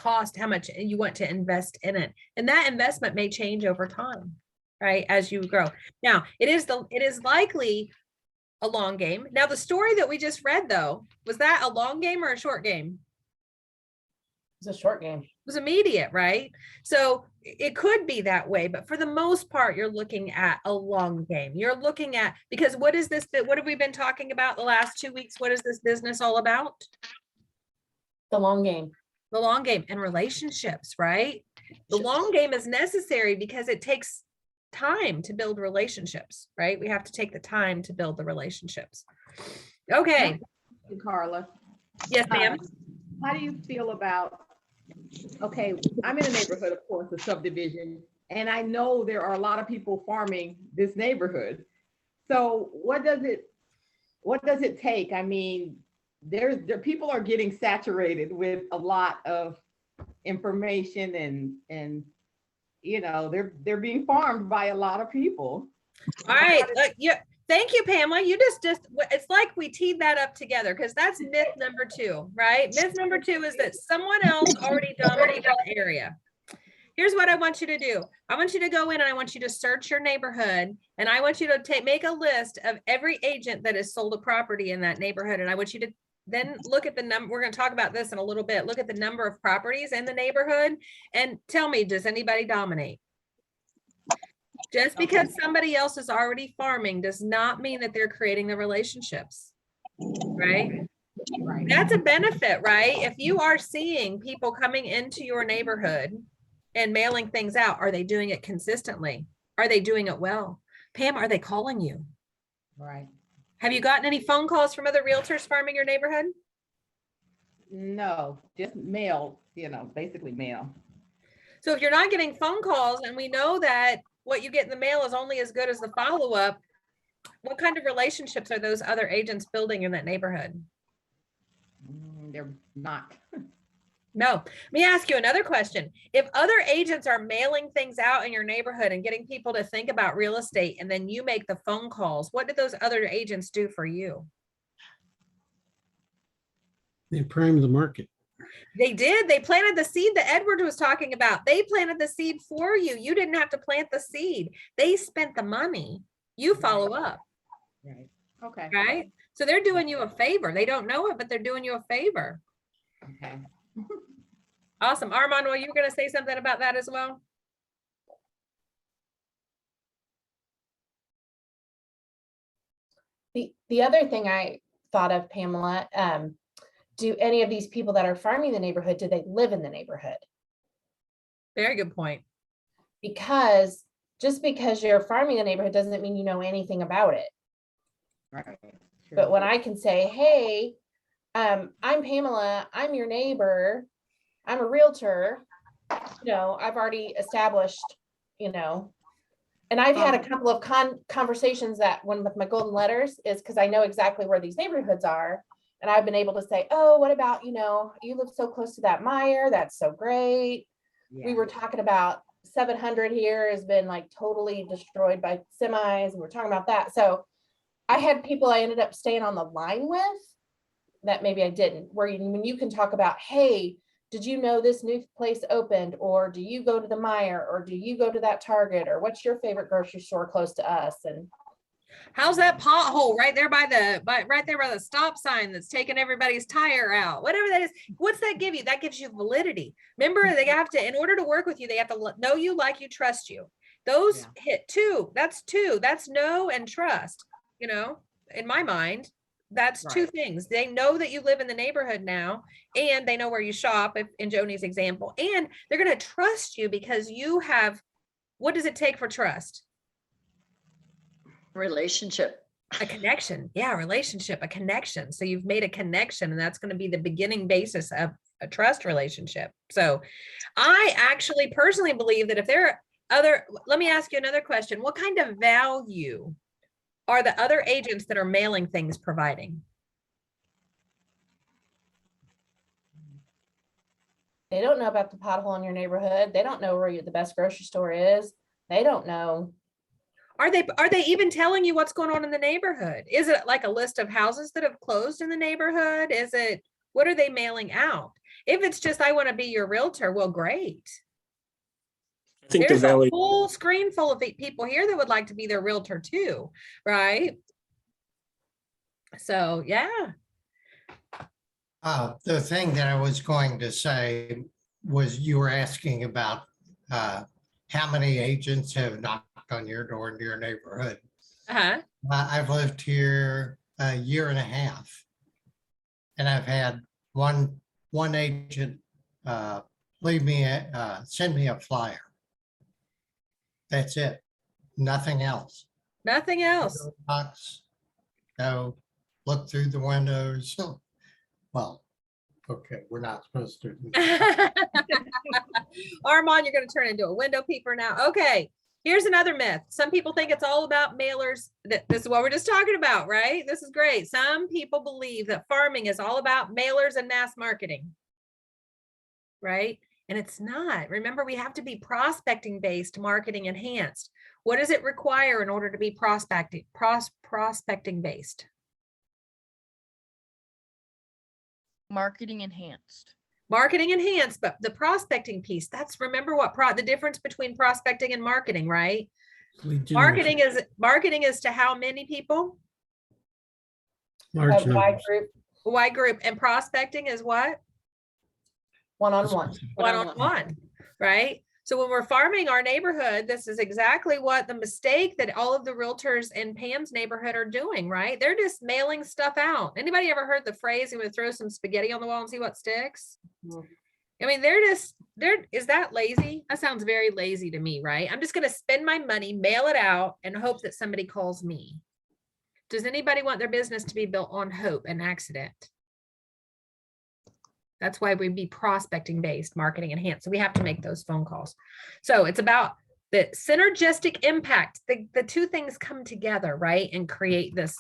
you want to invest in it. And that investment may change over time, right? As you grow. Now, it is likely a long game. Now, the story that we just read though, was that a long game or a short game? It's a short game. It was immediate, right? So it could be that way, but for the most part, you're looking at a long game. You're looking at, because what is this, what have we been talking about the last 2 weeks? What is this business all about? The long game. The long game and relationships, right? The long game is necessary because it takes time to build relationships, right? We have to take the time to build the relationships. Okay. Carla. Yes, ma'am. How do you feel about, okay, I'm in a neighborhood, of course, a subdivision, and I know there are a lot of people farming this neighborhood. So what does it take? I mean, people are getting saturated with a lot of information and you know, they're being farmed by a lot of people. All right. Yeah. Thank you, Pamela. You just, it's like we teed that up together because that's myth number 2, right? Myth number 2 is that someone else already dominated the area. Here's what I want you to do. I want you to go in and I want you to search your neighborhood and I want you to make a list of every agent that has sold a property in that neighborhood. And I want you to then look at the number. We're going to talk about this in a little bit. Look at the number of properties in the neighborhood and tell me, does anybody dominate? Just because somebody else is already farming does not mean that they're creating the relationships, right? That's a benefit, right? If you are seeing people coming into your neighborhood and mailing things out, are they doing it consistently? Are they doing it well? Pam, are they calling you? Right. Have you gotten any phone calls from other realtors farming your neighborhood? No, just mail, you know, basically mail. So if you're not getting phone calls and we know that what you get in the mail is only as good as the follow-up, what kind of relationships are those other agents building in that neighborhood? They're not. No. Let me ask you another question. If other agents are mailing things out in your neighborhood and getting people to think about real estate and then you make the phone calls, what did those other agents do for you? They primed the market. They did. They planted the seed that Edward was talking about. They planted the seed for you. You didn't have to plant the seed. They spent the money. You follow up. Right. Okay. Right. So they're doing you a favor. They don't know it, but they're doing you a favor. Okay. Awesome. Armand, well, you were going to say something about that as well? The other thing I thought of, Pamela, do any of these people that are farming the neighborhood, do they live in the neighborhood? Very good point. Because just because you're farming the neighborhood doesn't mean you know anything about it. Right. Sure. But when I can say, hey, I'm Pamela, I'm your neighbor, I'm a realtor, you know, I've already established, you know, and I've had a couple of conversations that one with my golden letters is because I know exactly where these neighborhoods are. And I've been able to say, oh, what about, you know, you live so close to that Meyer. That's so great. Yeah. We were talking about 700 here has been like totally destroyed by semis. And we're talking about that. So I had people I ended up staying on the line with that maybe I didn't, where when you can talk about, hey, did you know this new place opened? Or do you go to the Meyer? Or do you go to that Target? Or what's your favorite grocery store close to us? And how's that pothole right there by the stop sign that's taking everybody's tire out? Whatever that is, what's that give you? That gives you validity. Remember, they have to, in order to work with you, they have to know you, like you, trust you. Those hit 2. That's 2. That's know and trust. You know, in my mind, that's right. 2 things. They know that you live in the neighborhood now, and they know where you shop, if in Joni's example, and they're going to trust you because you have, what does it take for trust? Relationship. A connection. Yeah, relationship, a connection. So you've made a connection, and that's going to be the beginning basis of a trust relationship. So I actually personally believe that if there are other, let me ask you another question. What kind of value are the other agents that are mailing things providing? They don't know about the pothole in your neighborhood. They don't know where the best grocery store is. They don't know. Are they even telling you what's going on in the neighborhood? Is it like a list of houses that have closed in the neighborhood? Is it, what are they mailing out? If it's just, I want to be your realtor, well, great. I think there's a whole screen full of people here that would like to be their realtor too, right? So, yeah. The thing that I was going to say was you were asking about how many agents have knocked on your door in your neighborhood. I've lived here a year and a half, and I've had one agent send me a flyer. That's it. Nothing else. Nothing else. Box, go look through the windows. Well, okay, we're not supposed to. Armand, you're going to turn into a window peeper now. Okay, here's another myth. Some people think it's all about mailers. This is what we're just talking about, right? This is great. Some people believe that farming is all about mailers and mass marketing, right? And it's not. Remember, we have to be prospecting based, marketing enhanced. What does it require in order to be prospecting based? Marketing enhanced. Marketing enhanced, but the prospecting piece, that's, remember what the difference between prospecting and marketing, right? Marketing is to how many people? Large wide numbers. group, Wide group. And prospecting is what? one-on-one. One-on-one, right? So when we're farming our neighborhood, this is exactly what the mistake that all of the realtors in Pam's neighborhood are doing, right? They're just mailing stuff out. Anybody ever heard the phrase, "I'm going to throw some spaghetti on the wall and see what sticks"? I mean, is that lazy? That sounds very lazy to me, right? I'm just going to spend my money, mail it out, and hope that somebody calls me. Does anybody want their business to be built on hope and accident? That's why we'd be prospecting based, marketing enhanced. So we have to make those phone calls. So it's about the synergistic impact. The two things come together, right? And create this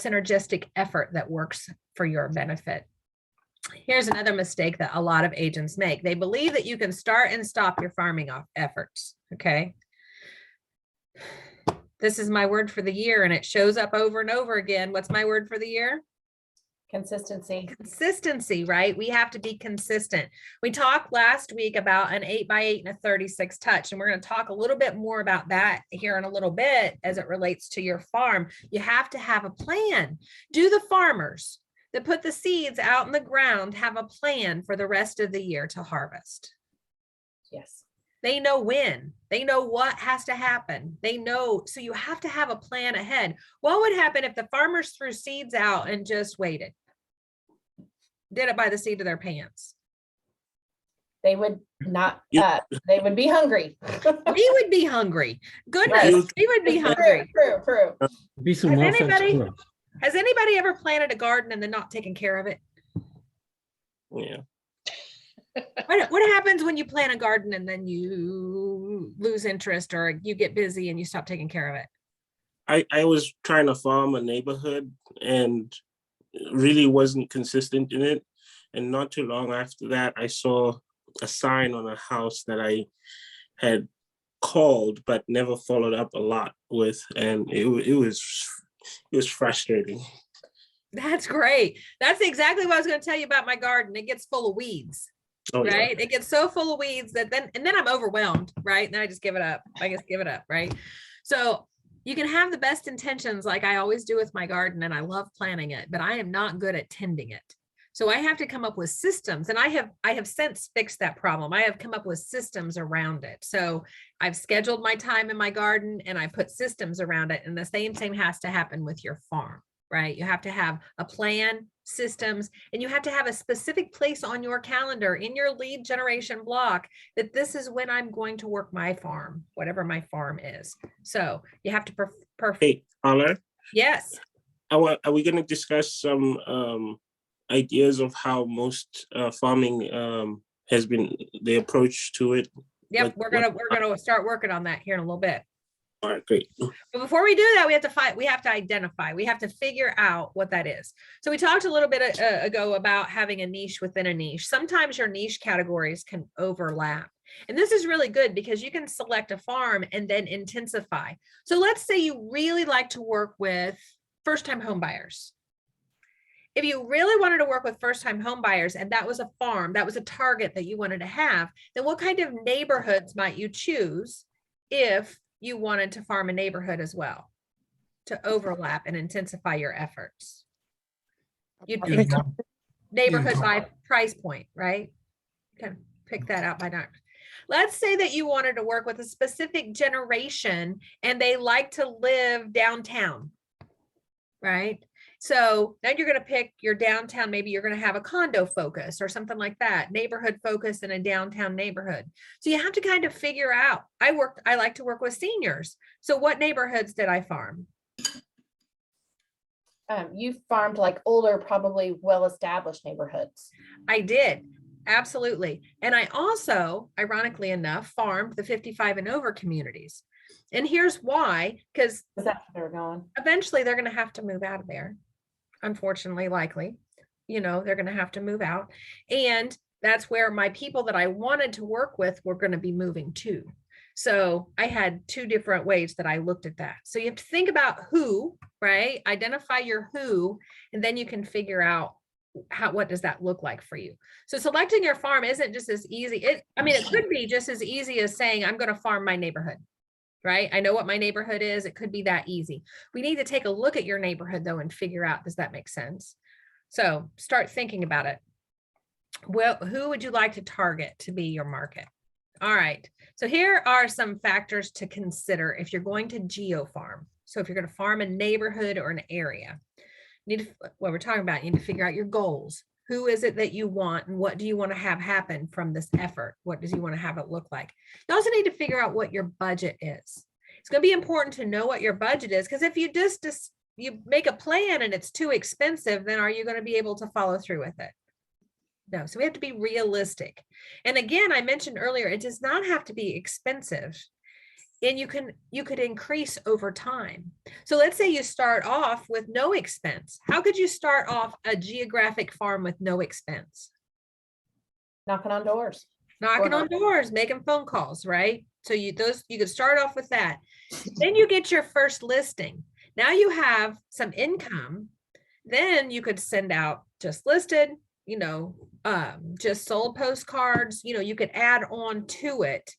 synergistic effort that works for your benefit. Here's another mistake that a lot of agents make. They believe that you can start and stop your farming efforts. Okay. This is my word for the year, and it shows up over and over again. What's my word for the year? Consistency. Consistency, right? We have to be consistent. We talked last week about an 8x8 and a 36 touch, and we're going to talk a little bit more about that here in a little bit as it relates to your farm. You have to have a plan. Do the farmers that put the seeds out in the ground have a plan for the rest of the year to harvest? Yes. They know when, they know what has to happen. They know, so you have to have a plan ahead. What would happen if the farmers threw seeds out and just waited? Did it by the seat of their pants? They would not, they would be hungry. We would be hungry. Goodness, Right. we would be hungry. True. Be some Has anybody ever planted a garden and then not taken care of it? Yeah. What happens when you plant a garden and then you lose interest or you get busy and you stop taking care of it? I was trying to farm a neighborhood and really wasn't consistent in it. And not too long after that, I saw a sign on a house that I had called but never followed up a lot with, and it was frustrating. That's great. That's exactly what I was going to tell you about my garden. It gets full of weeds. Oh, right? yeah. It gets so full of weeds that then I'm overwhelmed, right? And then I just give it up. Right? So you can have the best intentions like I always do with my garden, and I love planting it, but I am not good at tending it. So I have to come up with systems, and I have since fixed that problem. I have come up with systems around it. So I've scheduled my time in my garden and I put systems around it. And the same has to happen with your farm, right? You have to have a plan, systems, and you have to have a specific place on your calendar in your lead generation block that this is when I'm going to work my farm, whatever my farm is. So you have to Hey, Paula? Yes. Are we going to discuss some ideas of how most farming has been the approach to it? Yep, we're gonna start working on that here in a little bit. All right, great. But before we do that, we have to identify, we have to figure out what that is. So we talked a little bit ago about having a niche within a niche. Sometimes your niche categories can overlap. And this is really good because you can select a farm and then intensify. So let's say you really like to work with first-time home buyers. If you really wanted to work with first-time home buyers and that was a farm, that was a target that you wanted to have, then what kind of neighborhoods might you choose if you wanted to farm a neighborhood as well to overlap and intensify your efforts? You'd pick neighborhood by price point, right? You can pick that out by not. Let's say that you wanted to work with a specific generation and they like to live downtown, right? So then you're going to pick your downtown. Maybe you're going to have a condo focus or something like that, neighborhood focus in a downtown neighborhood. So you have to kind of figure out, I like to work with seniors. So what neighborhoods did I farm? You farmed like older, probably well-established neighborhoods. I did. Absolutely. And I also, ironically enough, farmed the 55 and over communities. And here's why, because they're going. Eventually they're going to have to move out of there. Unfortunately, likely, they're going to have to move out. And that's where my people that I wanted to work with were going to be moving to. So I had two different ways that I looked at that. So you have to think about who, right? Identify your who, and then you can figure out what does that look like for you. So selecting your farm isn't just as easy. It could be just as easy as saying, I'm going to farm my neighborhood, right? I know what my neighborhood is. It could be that easy. We need to take a look at your neighborhood though, and figure out, does that make sense? So start thinking about it. Well, who would you like to target to be your market? All right. So here are some factors to consider if you're going to geo-farm. So if you're going to farm a neighborhood or an area, what we're talking about, you need to figure out your goals. Who is it that you want, and what do you want to have happen from this effort? What does you want to have it look like? You also need to figure out what your budget is. It's going to be important to know what your budget is, because if you just you make a plan and it's too expensive, then are you going to be able to follow through with it? No. So we have to be realistic. And again, I mentioned earlier, it does not have to be expensive. And you could increase over time. So let's say you start off with no expense. How could you start off a geographic farm with no expense? Knocking on doors. Knocking on doors, making phone calls, right? So you could start off with that. Then you get your first listing. Now you have some income. Then you could send out just listed, just sold postcards, you could add on to it.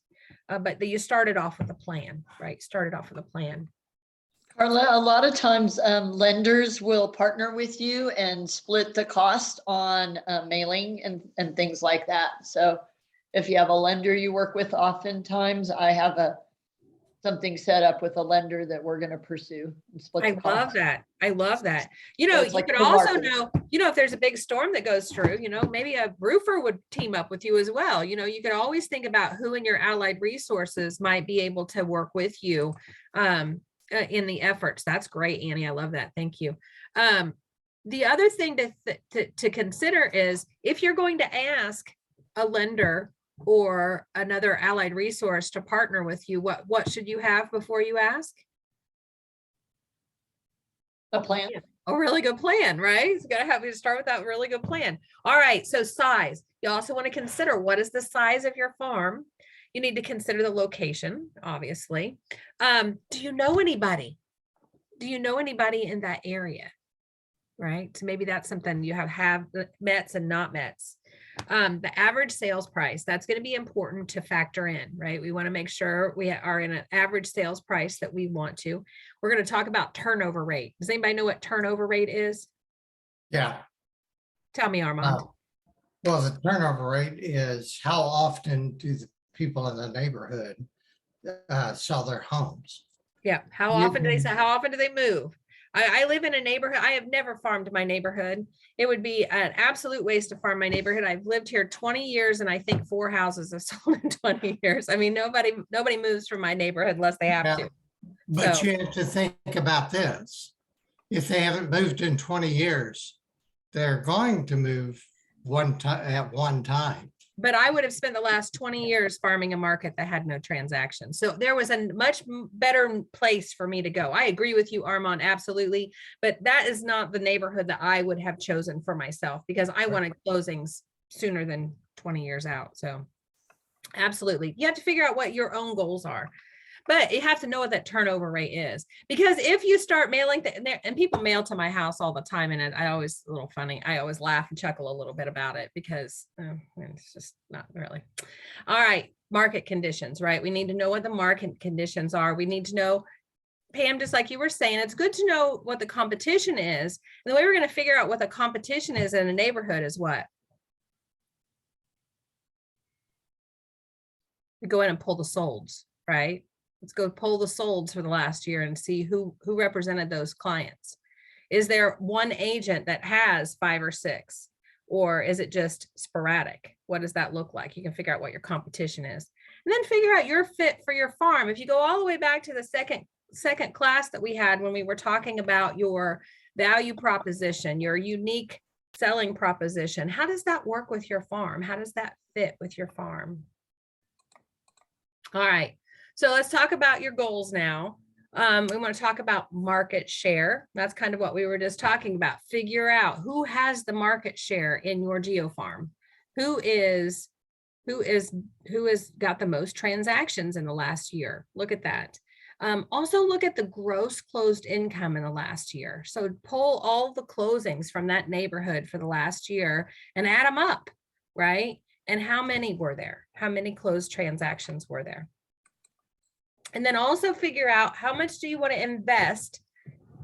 But you started off with a plan, right? Started off with a plan. Carla, a lot of times lenders will partner with you and split the cost on mailing and things like that. So if you have a lender you work with, oftentimes I have something set up with a lender that we're going to pursue and split the cost. Love that. I love that. You like could also know, if there's a big storm that goes through, maybe a roofer would team up with you as well. You could always think about who in your allied resources might be able to work with you in the efforts. That's great, Annie. I love that. Thank you. The other thing to consider is, if you're going to ask a lender or another allied resource to partner with you, what should you have before you ask? A plan. A really good plan, right? It's got to have you start with that really good plan. All right. So size. You also want to consider, what is the size of your farm? You need to consider the location, obviously. Do you know anybody? Do you know anybody in that area? Right. So maybe that's something you have Mets and not Mets. The average sales price, that's going to be important to factor in, right? We want to make sure we are in an average sales price that we want to. We're going to talk about turnover rate. Does anybody know what turnover rate is? Yeah. Tell me, Armand. Well, the turnover rate is how often do the people in the neighborhood sell their homes? Yeah. How often do they move? I live in a neighborhood. I have never farmed my neighborhood. It would be an absolute waste to farm my neighborhood. I've lived here 20 years and I think 4 houses have sold in 20 years. I mean, nobody moves from my neighborhood unless they have to. But you have to think about this. If they haven't moved in 20 years, they're going to move at one time. But I would have spent the last 20 years farming a market that had no transactions. So there was a much better place for me to go. I agree with you, Armand, absolutely. But that is not the neighborhood that I would have chosen for myself, because I wanted closings sooner than 20 years out. So absolutely. You have to figure out what your own goals are. But you have to know what that turnover rate is, because if you start mailing, and people mail to my house all the time, and I always, a little funny, I always laugh and chuckle a little bit about it, because it's just not really. All right, market conditions, right? We need to know what the market conditions are. We need to know, Pam, just like you were saying, it's good to know what the competition is. And the way we're going to figure out what the competition is in a neighborhood is what? We go in and pull the solds, right? Let's go pull the solds for the last year and see who represented those clients. Is there one agent that has 5 or 6? Or is it just sporadic? What does that look like? You can figure out what your competition is. And then figure out your fit for your farm. If you go all the way back to the second class that we had when we were talking about your value proposition, your unique selling proposition, how does that work with your farm? How does that fit with your farm? All right, so let's talk about your goals now. We want to talk about market share. That's kind of what we were just talking about. Figure out who has the market share in your geo farm. Who has got the most transactions in the last year? Look at that. Also look at the gross closed income in the last year. So pull all the closings from that neighborhood for the last year and add them up, right? And how many were there? How many closed transactions were there? And then also figure out how much do you want to invest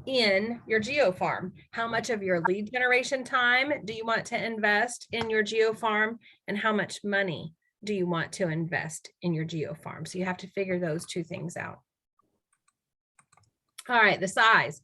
in your geo farm? How much of your lead generation time do you want to invest in your geo farm? And how much money do you want to invest in your geo farm? So you have to figure those two things out. All right, the size.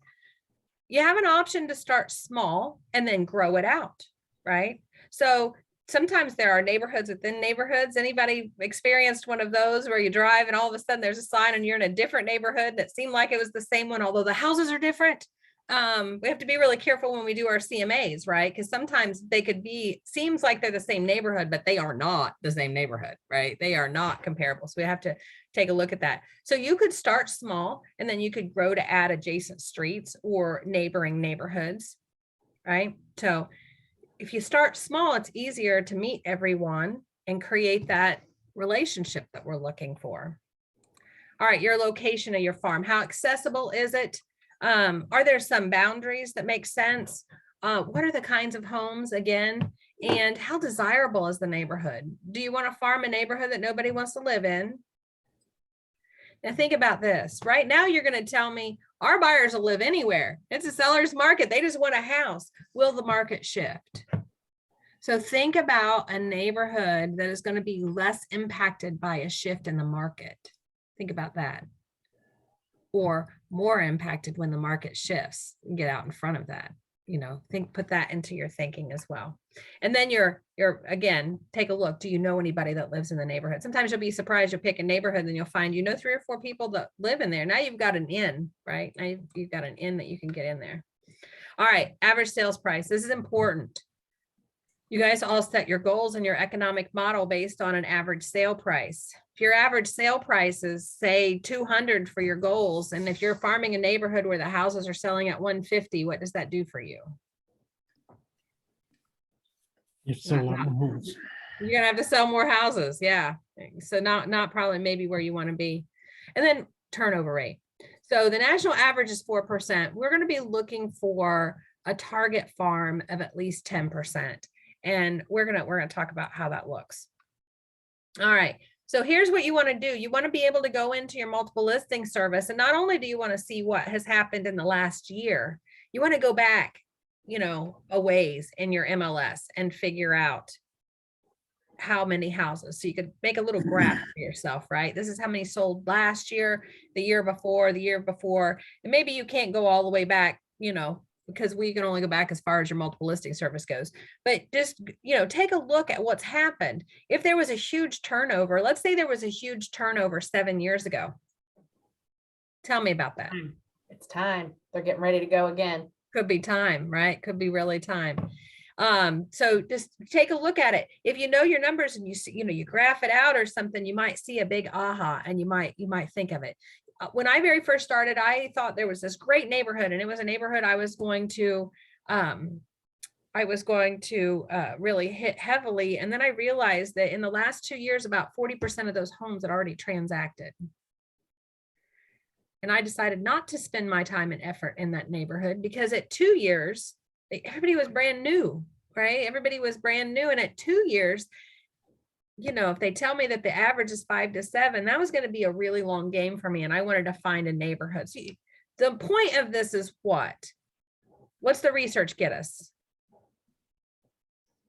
You have an option to start small and then grow it out, right? So sometimes there are neighborhoods within neighborhoods. Anybody experienced one of those where you drive and all of a sudden there's a sign and you're in a different neighborhood that seemed like it was the same one, although the houses are different? We have to be really careful when we do our CMAs, right? Because sometimes they could be, seems like they're the same neighborhood, but they are not the same neighborhood, right? They are not comparable. So we have to take a look at that. So you could start small and then you could grow to add adjacent streets or neighboring neighborhoods, right? So if you start small, it's easier to meet everyone and create that relationship that we're looking for. All right, your location of your farm. How accessible is it? Are there some boundaries that make sense? What are the kinds of homes again? And how desirable is the neighborhood? Do you want to farm a neighborhood that nobody wants to live in? Now think about this. Right now, you're going to tell me our buyers will live anywhere. It's a seller's market. They just want a house. Will the market shift? So think about a neighborhood that is going to be less impacted by a shift in the market. Think about that. Or more impacted when the market shifts. Get out in front of that. You know, put that into your thinking as well. And then you're again, take a look. Do you know anybody that lives in the neighborhood? Sometimes you'll be surprised. You'll pick a neighborhood and you'll find, 3 or 4 people that live in there. Now you've got an in, right? Now you've got an in that you can get in there. All right, average sales price. This is important. You guys all set your goals and your economic model based on an average sale price. If your average sale price is say 200 for your goals, and if you're farming a neighborhood where the houses are selling at 150, what does that do for you? You sell a lot more homes. You're gonna have to sell more houses, yeah. So not probably maybe where you want to be. And then turnover rate. So the national average is 4%. We're going to be looking for a target farm of at least 10%. And we're gonna talk about how that looks. All right. So here's what you want to do. You want to be able to go into your multiple listing service. And not only do you want to see what has happened in the last year, you want to go back, a ways in your MLS and figure out how many houses. So you could make a little graph for yourself, right? This is how many sold last year, the year before, and maybe you can't go all the way back, because we can only go back as far as your multiple listing service goes. But just, take a look at what's happened. If there was a huge turnover, let's say there was a huge turnover 7 years ago. Tell me about that. It's time. They're getting ready to go again. Could be time, right? Could be really time. So just take a look at it. If you know your numbers and you see, you graph it out or something, you might see a big aha and you might think of it. When I very first started, I thought there was this great neighborhood, and it was a neighborhood I was going to really hit heavily. And then I realized that in the last 2 years, about 40% of those homes had already transacted. And I decided not to spend my time and effort in that neighborhood because at 2 years, everybody was brand new, right? Everybody was brand new. And at 2 years, if they tell me that the average is 5 to 7, that was going to be a really long game for me. And I wanted to find a neighborhood. So the point of this is what? What's the research get us?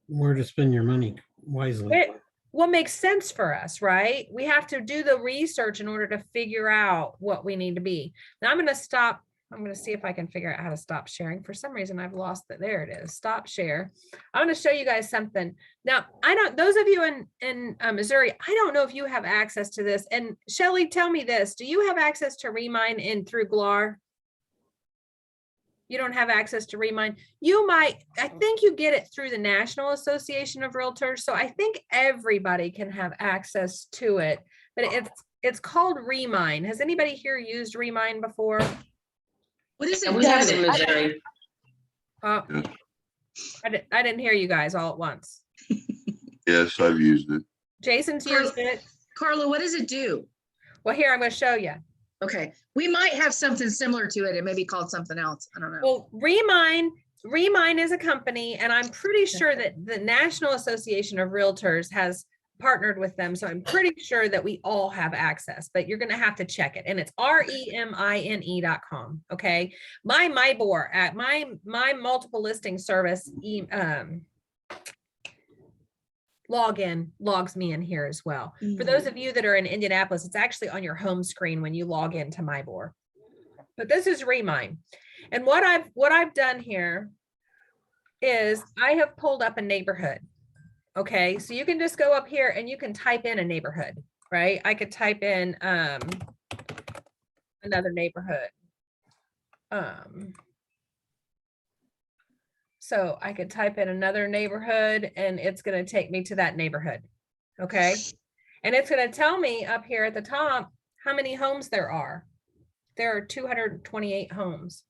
Where to spend your money wisely. What makes sense for us, right? We have to do the research in order to figure out what we need to be. Now I'm going to stop I'm going to see if I can figure out how to stop sharing. For some reason, I've lost it. There it is. Stop share. I'm going to show you guys something. Now, those of you in Missouri, I don't know if you have access to this. And Shelly, tell me this. Do you have access to Remind through GLAR? You don't have access to Remind. You might, I think you get it through the National Association of Realtors. So I think everybody can have access to it, but it's called Remind. Has anybody here used Remind before? What is it? We have it in Missouri. I didn't hear you guys all at once. Yes, I've used it. Jason's used it. Carla, what does it do? Well, here, I'm going to show you. Okay, we might have something similar to it. It may be called something else. I don't know. Well, Remind is a company, and I'm pretty sure that the National Association of Realtors has partnered with them. So I'm pretty sure that we all have access, but you're going to have to check it. And it's remine.com. Okay. My MyBor at my multiple listing service login logs me in here as well. For those of you that are in Indianapolis, it's actually on your home screen when you log into MyBor. But this is Remind. And what I've done here is I have pulled up a neighborhood. Okay, so you can just go up here and you can type in a neighborhood, right? I could type in another neighborhood. So I could type in another neighborhood and it's going to take me to that neighborhood. Okay, and it's going to tell me up here at the top how many homes there are. There are 228 homes.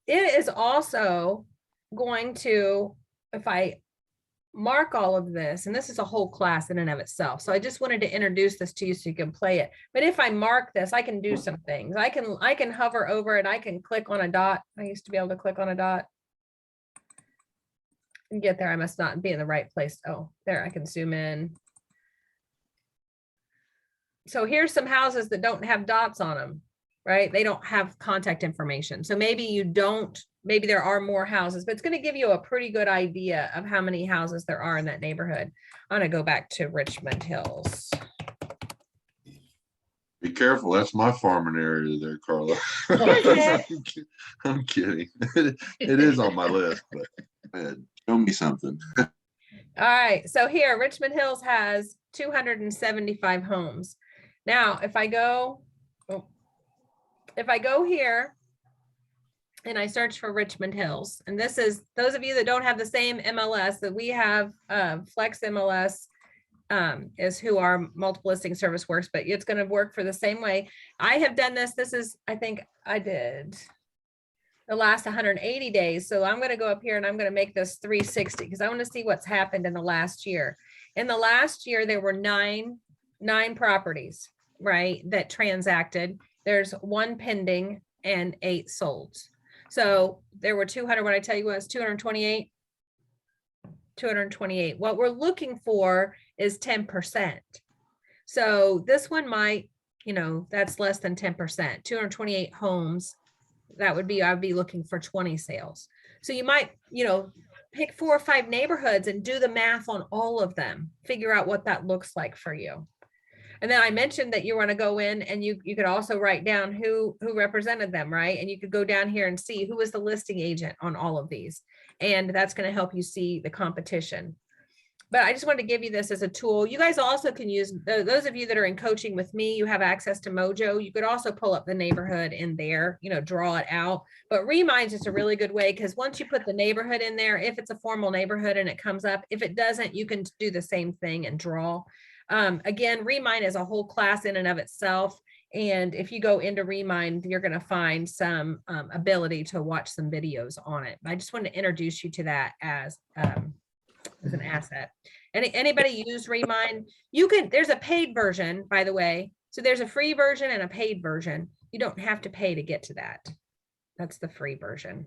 It is also going to, if I mark all of this, and this is a whole class in and of itself. So I just wanted to introduce this to you so you can play it. But if I mark this, I can do some things. I can hover over it. I can click on a dot. I used to be able to click on a dot and get there. I must not be in the right place. Oh, there, I can zoom in. So here's some houses that don't have dots on them, right? They don't have contact information. So maybe maybe there are more houses, but it's going to give you a pretty good idea of how many houses there are in that neighborhood. I'm going to go back to Richmond Hills. Be careful. That's my farming area there, Carla. I'm kidding. It is on my list, but man, show me something. All right. So here, Richmond Hills has 275 homes. Now, if I go here, and I search for Richmond Hills, and this is those of you that don't have the same MLS that we have, Flex MLS is who our multiple listing service works, but it's going to work for the same way. I have done this. This is, I think I did the last 180 days. So I'm going to go up here and I'm going to make this 360 because I want to see what's happened in the last year. In the last year, there were nine properties, right, that transacted. There's 1 pending and 8 sold. So there were 200, what I tell you was 228. What we're looking for is 10%. So this one might, that's less than 10%, 228 homes. That would be, I'd be looking for 20 sales. So you might, pick 4 or 5 neighborhoods and do the math on all of them, figure out what that looks like for you. And then I mentioned that you want to go in and you could also write down who represented them, right? And you could go down here and see who was the listing agent on all of these. And that's going to help you see the competition. But I just wanted to give you this as a tool. You guys also can use, those of you that are in coaching with me, you have access to Mojo. You could also pull up the neighborhood in there, draw it out. But Remind is a really good way because once you put the neighborhood in there, if it's a formal neighborhood and it comes up, if it doesn't, you can do the same thing and draw. Again, Remind is a whole class in and of itself. And if you go into Remind, you're going to find some ability to watch some videos on it. I just wanted to introduce you to that as an asset. Anybody use Remind? There's a paid version, by the way. So there's a free version and a paid version. You don't have to pay to get to that. That's the free version.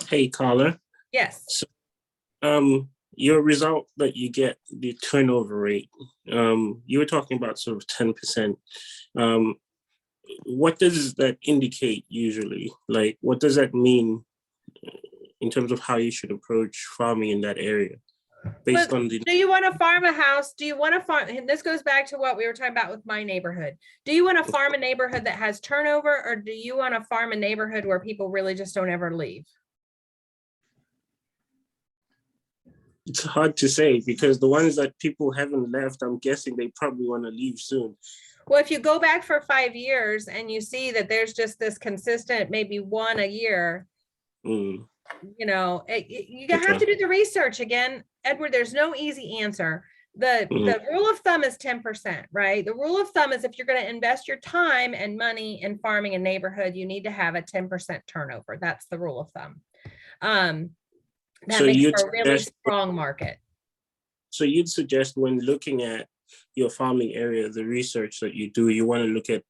Hey, Carla. Yes. So, your result that you get, the turnover rate, you were talking about sort of 10%. What does that indicate usually? Like, what does that mean in terms of how you should approach farming in that area? based But on the. do you want to farm a house? Do you want to farm? And this goes back to what we were talking about with my neighborhood. Do you want to farm a neighborhood that has turnover, or do you want to farm a neighborhood where people really just don't ever leave? It's hard to say because the ones that people haven't left, I'm guessing they probably want to leave soon. Well, if you go back for 5 years and you see that there's just this consistent, maybe one a year, you know, you have to do the research again, Edward. There's no easy answer. The rule of thumb is 10%, right? The rule of thumb is if you're going to invest your time and money in farming a neighborhood, you need to have a 10% turnover. That's the rule of thumb. That So makes for a really strong market. So you'd suggest when looking at your farming area, the research that you do, you want to look at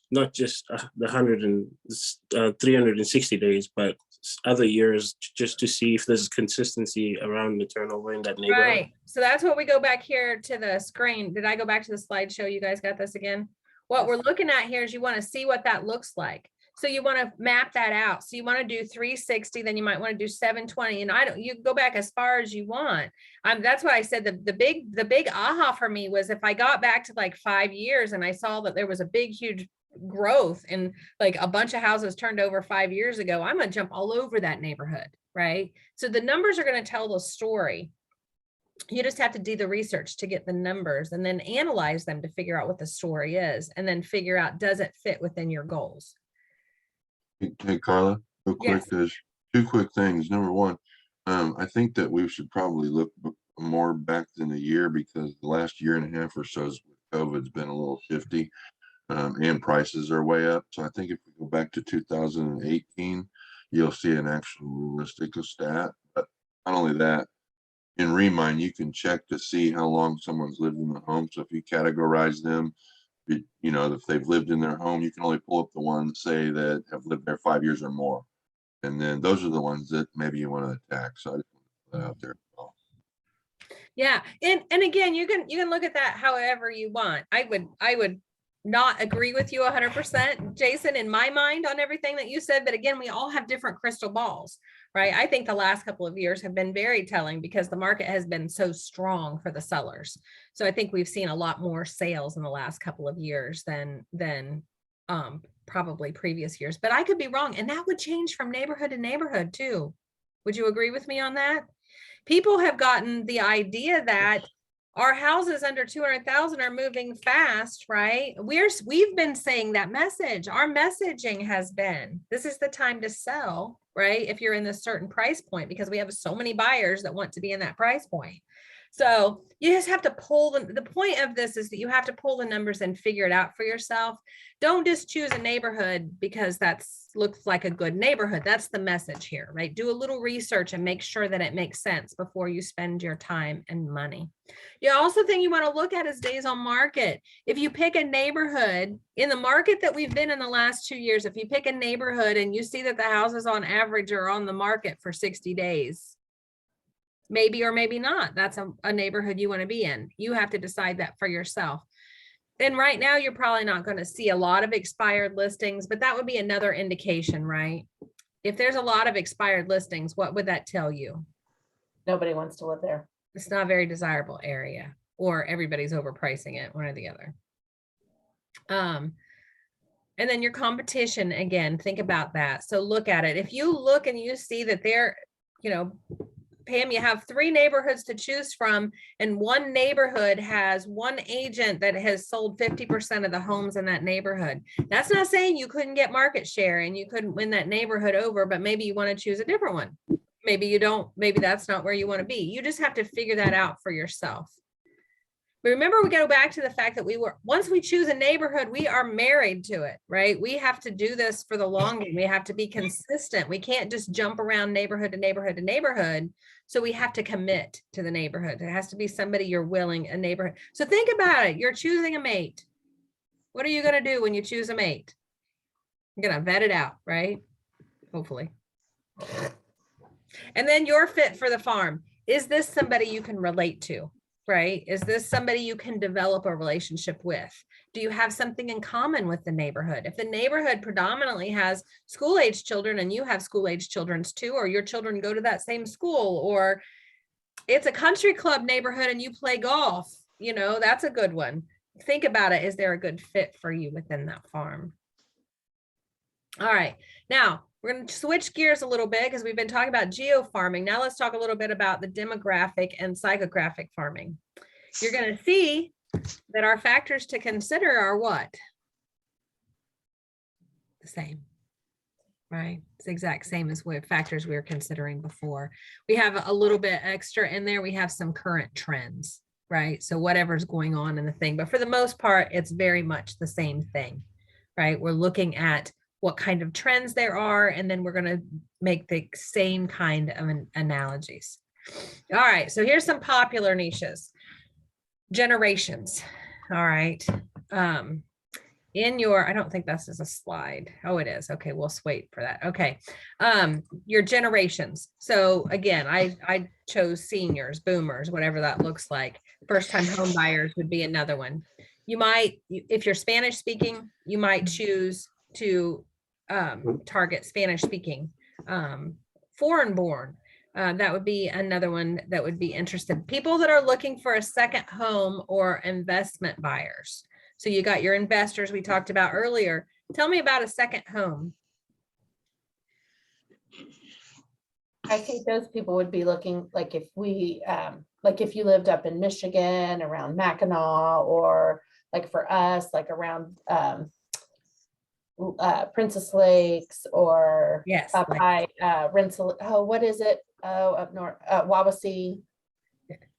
not just the 360 days, but other years just to see if there's consistency around the turnover in that neighborhood. Right. So that's what we go back here to the screen. Did I go back to the slideshow? You guys got this again? What we're looking at here is you want to see what that looks like. So you want to map that out. So you want to do 360, then you might want to do 720. And you go back as far as you want. That's why I said the big aha for me was if I got back to like 5 years and I saw that there was a big, huge growth and like a bunch of houses turned over 5 years ago, I'm going to jump all over that neighborhood. Right. So the numbers are going to tell the story. You just have to do the research to get the numbers and then analyze them to figure out what the story is and then figure out, does it fit within your goals? Hey, Carla, real quick, Yes. there's 2 quick things. Number one, I think that we should probably look more back than a year because the last year and a half or so with COVID's been a little shifty and prices are way up. So I think if we go back to 2018, you'll see an actual realistic stat. But not only that, in Remind, you can check to see how long someone's lived in the home. So if you categorize them, you know, if they've lived in their home, you can only pull up the ones, say, that have lived there 5 years or more. And then those are the ones that maybe you want to attack. So I just want to put that out there. Yeah. And again, you can look at that however you want. I would not agree with you 100%, Jason, in my mind on everything that you said. But again, we all have different crystal balls, right? I think the last couple of years have been very telling because the market has been so strong for the sellers. So I think we've seen a lot more sales in the last couple of years than probably previous years, but I could be wrong. And that would change from neighborhood to neighborhood too. Would you agree with me on that? People have gotten the idea that our houses under 200,000 are moving fast, right? We've been saying that message. Our messaging has been, this is the time to sell, right? If you're in this certain price point, because we have so many buyers that want to be in that price point. So you just have to pull the point of this is that you have to pull the numbers and figure it out for yourself. Don't just choose a neighborhood because looks like a good neighborhood. That's the message here, right? Do a little research and make sure that it makes sense before you spend your time and money. The also thing you want to look at is days on market. If you pick a neighborhood in the market that we've been in the last 2 years, if you pick a neighborhood and you see that the houses on average are on the market for 60 days, maybe or maybe not, that's a neighborhood you want to be in. You have to decide that for yourself. And right now, you're probably not going to see a lot of expired listings, but that would be another indication, right? If there's a lot of expired listings, what would that tell you? Nobody wants to live there. It's not a very desirable area, or everybody's overpricing it, one or the other. And then your competition, again, think about that. So look at it. If you look and you see that they're, you know, Pam, you have 3 neighborhoods to choose from, and one neighborhood has one agent that has sold 50% of the homes in that neighborhood. That's not saying you couldn't get market share and you couldn't win that neighborhood over, but maybe you want to choose a different one. Maybe you don't, maybe that's not where you want to be. You just have to figure that out for yourself. But remember, we go back to the fact that once we choose a neighborhood, we are married to it, right? We have to do this for the long game. We have to be consistent. We can't just jump around neighborhood to neighborhood to neighborhood. So we have to commit to the neighborhood. It has to be somebody you're willing, a neighborhood. So think about it. You're choosing a mate. What are you going to do when you choose a mate? You're going to vet it out, right? Hopefully. And then you're fit for the farm. Is this somebody you can relate to? Right? Is this somebody you can develop a relationship with? Do you have something in common with the neighborhood? If the neighborhood predominantly has school-age children and you have school-age children too, or your children go to that same school, or it's a country club neighborhood and you play golf, you know, that's a good one. Think about it. Is there a good fit for you within that farm? All right, now we're going to switch gears a little bit because we've been talking about geo farming. Now let's talk a little bit about the demographic and psychographic farming. You're going to see that our factors to consider are what? The same, right? It's the exact same as what factors we were considering before. We have a little bit extra in there. We have some current trends, right? So whatever's going on in the thing, but for the most part, it's very much the same thing, right? We're looking at what kind of trends there are, and then we're going to make the same kind of analogies. All right, so here's some popular niches. Generations. All right. In your, I don't think this is a slide. Oh, it is. Okay, we'll wait for that. Okay. Your generations. So again, I chose seniors, boomers, whatever that looks like. First-time home buyers would be another one. You might, if you're Spanish speaking, you might choose to target Spanish speaking. Foreign born. That would be another one that would be interested. People that are looking for a second home or investment buyers. So you got your investors we talked about earlier. Tell me about a second home. I think those people would be looking, like if we, like if you lived up in Michigan around Mackinac, or like for us, like around Princess Lakes, or yes, up by Rensselaer, oh, what is it? Oh, up north, Wawasee.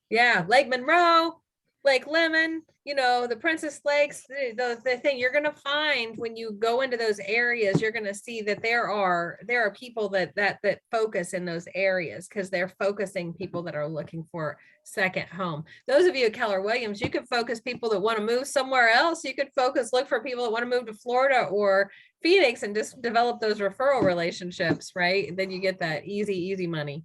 Yeah, Lake Monroe, Lake Lemon, you know, the Princess Lakes, the thing you're going to find when you go into those areas, you're going to see that there are people that focus in those areas because they're focusing people that are looking for second home. Those of you at Keller Williams, you could focus people that want to move somewhere else. You could look for people that want to move to Florida or Phoenix and just develop those referral relationships, right? And then you get that easy money.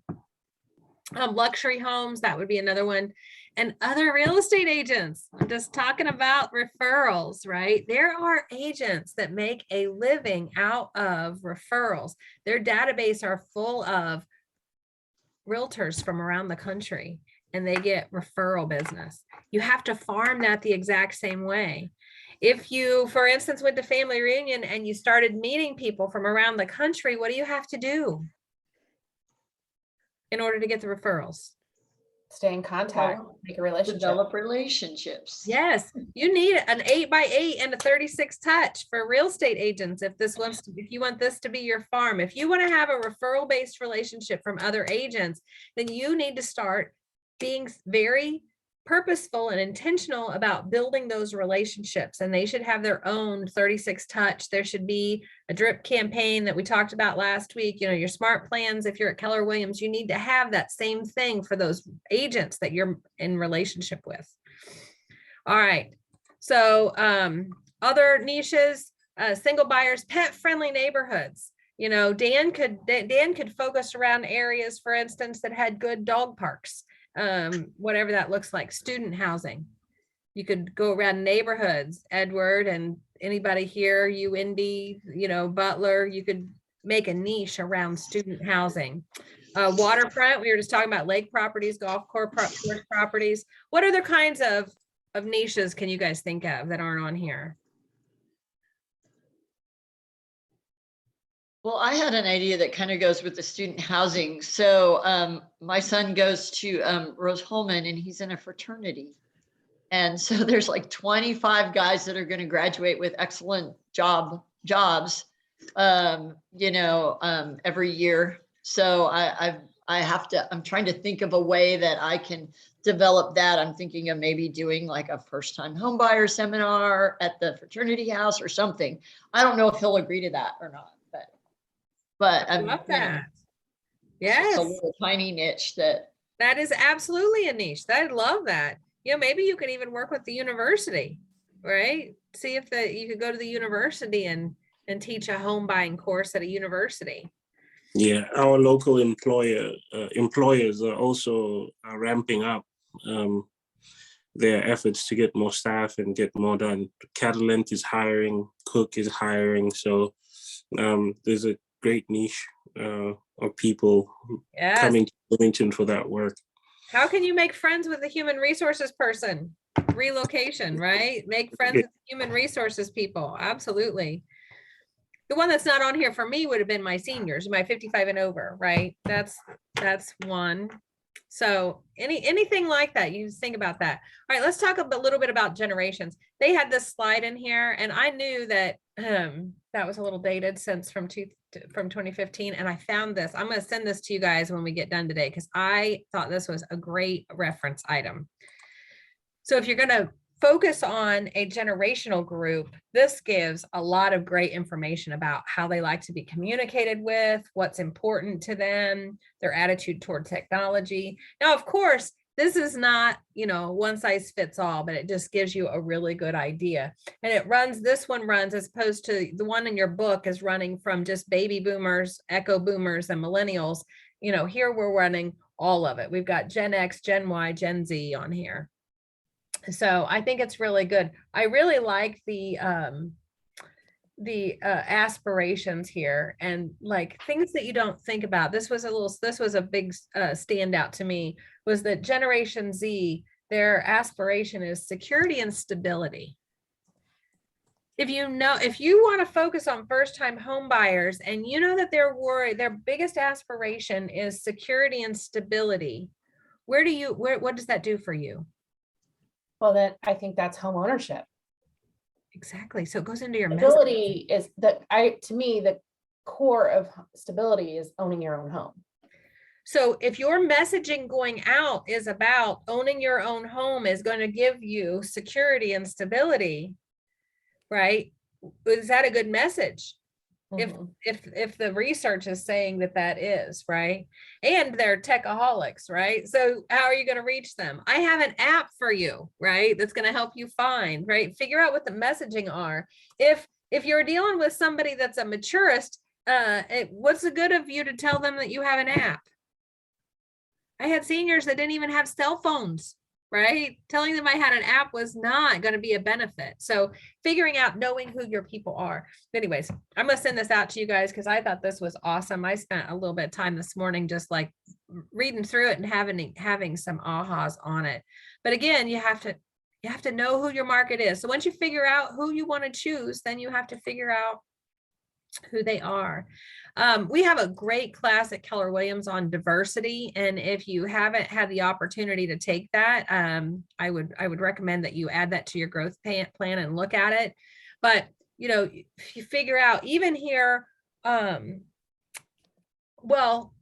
Luxury homes, that would be another one. And other real estate agents, I'm just talking about referrals, right? There are agents that make a living out of referrals. Their database are full of realtors from around the country, and they get referral business. You have to farm that the exact same way. If you, for instance, went to family reunion and you started meeting people from around the country, what do you have to do in order to get the referrals? Stay in contact, make a relationship. Develop relationships. Yes, you need an 8x8 and a 36 touch for real estate agents. If you want this to be your farm, if you want to have a referral based relationship from other agents, then you need to start being very purposeful and intentional about building those relationships, and they should have their own 36 touch. There should be a drip campaign that we talked about last week. You know, your smart plans, if you're at Keller Williams, you need to have that same thing for those agents that you're in relationship with. All right, so other niches, single buyers, pet friendly neighborhoods. You know, Dan could focus around areas, for instance, that had good dog parks. Whatever that looks like, student housing. You could go around neighborhoods, Edward, and anybody here, you Indy, you know, Butler, you could make a niche around student housing. Waterfront, we were just talking about lake properties, golf course properties. What other kinds of niches can you guys think of that aren't on here? Well, I had an idea that kind of goes with the student housing. So my son goes to Rose-Hulman, and he's in a fraternity. And so there's like 25 guys that are going to graduate with excellent jobs, you know, every year. So I'm trying to think of a way that I can develop that. I'm thinking of maybe doing like a first-time home buyer seminar at the fraternity house or something. I don't know if he'll agree to that or not. But I love that. Yes, it's a little tiny niche that is absolutely a niche. I love that. You know, maybe you could even work with the university, right? See if you could go to the university and teach a home buying course at a university. Yeah, our local employers are also ramping up their efforts to get more staff and get more done. Catalent is hiring, Cook is hiring, so there's a great niche of people coming to Bloomington for that work. How can you make friends with a human resources person? Relocation, right? Make friends with human resources people. Absolutely. The one that's not on here for me would have been my seniors, my 55 and over, right? That's one. So anything like that, you think about that. All right, let's talk a little bit about generations. They had this slide in here, and I knew that that was a little dated since from 2015, and I found this. I'm going to send this to you guys when we get done today because I thought this was a great reference item. So if you're going to focus on a generational group, this gives a lot of great information about how they like to be communicated with, what's important to them, their attitude toward technology. Now, of course, this is not, one size fits all, but it just gives you a really good idea. And this one runs as opposed to the one in your book is running from just baby boomers, echo boomers, and millennials. Here we're running all of it. We've got Gen X, Gen Y, Gen Z on here. So I think it's really good. I really like the aspirations here and like things that you don't think about. This was a big standout to me, was that Generation Z, their aspiration is security and stability. If you want to focus on first-time home buyers and you know that their biggest aspiration is security and stability, what does that do for you? Well, then I think that's home ownership. Exactly. So it goes into your stability is to me, the core of stability is owning your own home. So if your messaging going out is about owning your own home is going to give you security and stability, right? Is that a good message? Mm-hmm. If the research is saying that is, right? And they're techaholics, right? So how are you going to reach them? I have an app for you, right? That's going to help you find, right? Figure out what the messaging are. If you're dealing with somebody that's a maturist, what's the good of you to tell them that you have an app? I had seniors that didn't even have cell phones, right? Telling them I had an app was not going to be a benefit. So figuring out, knowing who your people are. Anyways, I'm going to send this out to you guys because I thought this was awesome. I spent a little bit of time this morning just like reading through it and having some ahas on it. But again, you have to know who your market is. So once you figure out who you want to choose, then you have to figure out who they are. We have a great class at Keller Williams on diversity. And if you haven't had the opportunity to take that, I would recommend that you add that to your growth plan and look at it. But, if you figure out even here, well,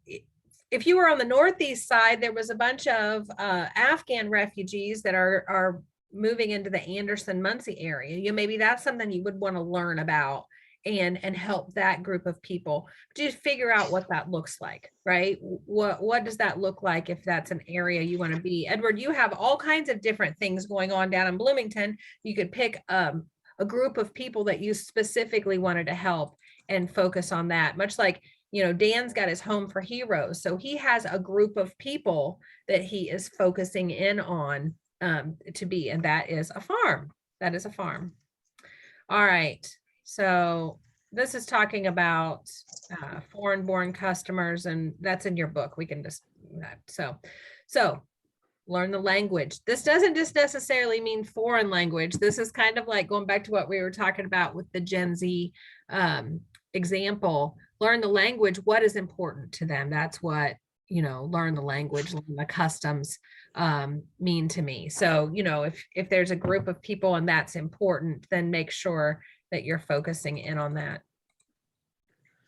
if you were on the Northeast side, there was a bunch of Afghan refugees that are moving into the Anderson-Muncie area. Maybe that's something you would want to learn about and help that group of people. Just figure out what that looks like, right? What does that look like if that's an area you want to be? Edward, you have all kinds of different things going on down in Bloomington. You could pick a group of people that you specifically wanted to help and focus on that. Much like, Dan's got his Home for Heroes. So he has a group of people that he is focusing in on to be, and that is a farm. That is a farm. All right. So this is talking about foreign-born customers, and that's in your book. We can just so learn the language. This doesn't just necessarily mean foreign language. This is kind of like going back to what we were talking about with the Gen Z example. Learn the language. What is important to them? That's what, learn the language, learn the customs mean to me. So, if there's a group of people and that's important, then make sure that you're focusing in on that.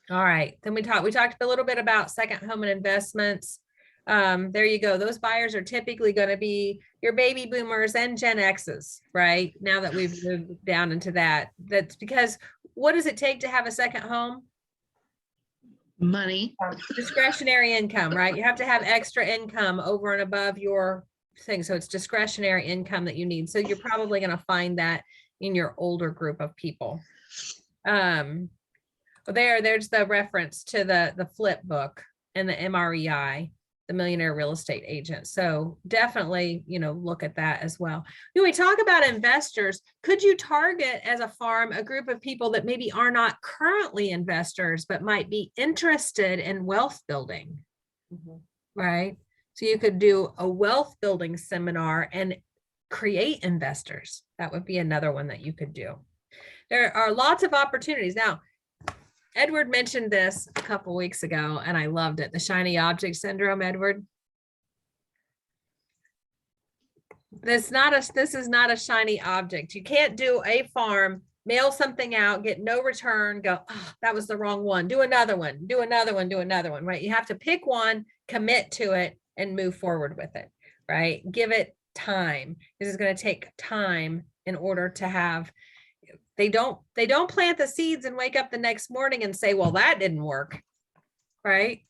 All right. Then we talked a little bit about second home and investments. There you go. Those buyers are typically going to be your baby boomers and Gen X's, right? Now that we've moved down into that. That's because what does it take to have a second home? Money. Discretionary income, right? You have to have extra income over and above your thing. So it's discretionary income that you need. So you're probably going to find that in your older group of people. There's the reference to the flip book and the MREI, the Millionaire Real Estate Agent. So definitely, look at that as well. When we talk about investors, could you target as a farm a group of people that maybe are not currently investors, but might be interested in wealth building, right? So you could do a wealth building seminar and create investors. That would be another one that you could do. There are lots of opportunities. Now, Edward mentioned this a couple weeks ago, and I loved it. The shiny object syndrome, Edward. This is not a shiny object. You can't do a farm, mail something out, get no return, go, oh, that was the wrong one. Do another one, do another one, do another one, right? You have to pick one, commit to it, and move forward with it, right? Give it time. This is going to take time in order to have, they don't plant the seeds and wake up the next morning and say, well, that didn't work, right?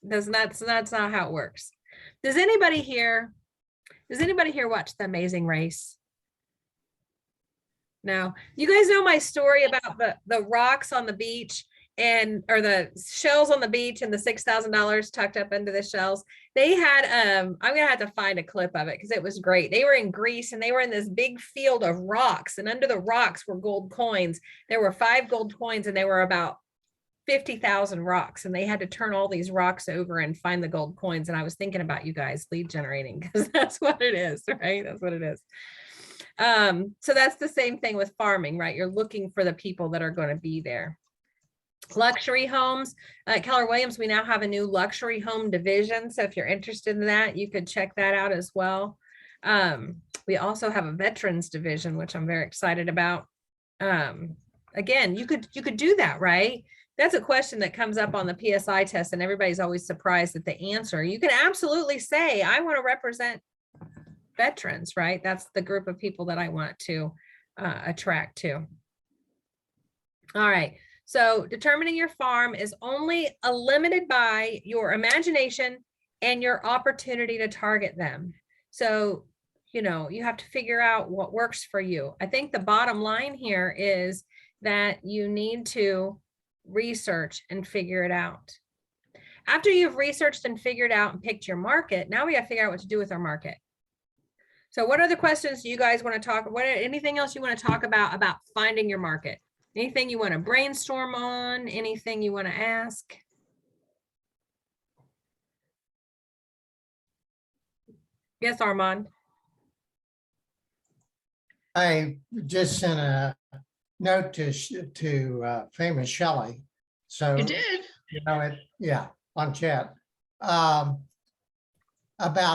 That's not how it works. Does anybody here watch The Amazing Race? No. You guys know my story about the rocks on the beach or the shells on the beach and the $6,000 tucked up into the shells. They had, I'm gonna have to find a clip of it because it was great. They were in Greece and they were in this big field of rocks, and under the rocks were gold coins. There were 5 gold coins and they were about 50,000 rocks, and they had to turn all these rocks over and find the gold coins. And I was thinking about you guys lead generating, because that's what it is, right? That's what it is. So that's the same thing with farming, right? You're looking for the people that are going to be there. Luxury homes at Keller Williams, we now have a new luxury home division. So if you're interested in that, you could check that out as well. We also have a veterans division, which I'm very excited about. Again, you could do that, right? That's a question that comes up on the PSI test, and everybody's always surprised at the answer. You can absolutely say, I want to represent veterans, right? That's the group of people that I want to attract to. All right. So determining your farm is only limited by your imagination and your opportunity to target them. So, you know, you have to figure out what works for you. I think the bottom line here is that you need to research and figure it out. After you've researched and figured out and picked your market, now we got to figure out what to do with our market. So what other questions do you guys want to talk about? Anything else you want to talk about finding your market? Anything you want to brainstorm on? Anything you want to ask? Yes, Armand. I just sent a note to famous Shelley. So You did? you know it, on chat. About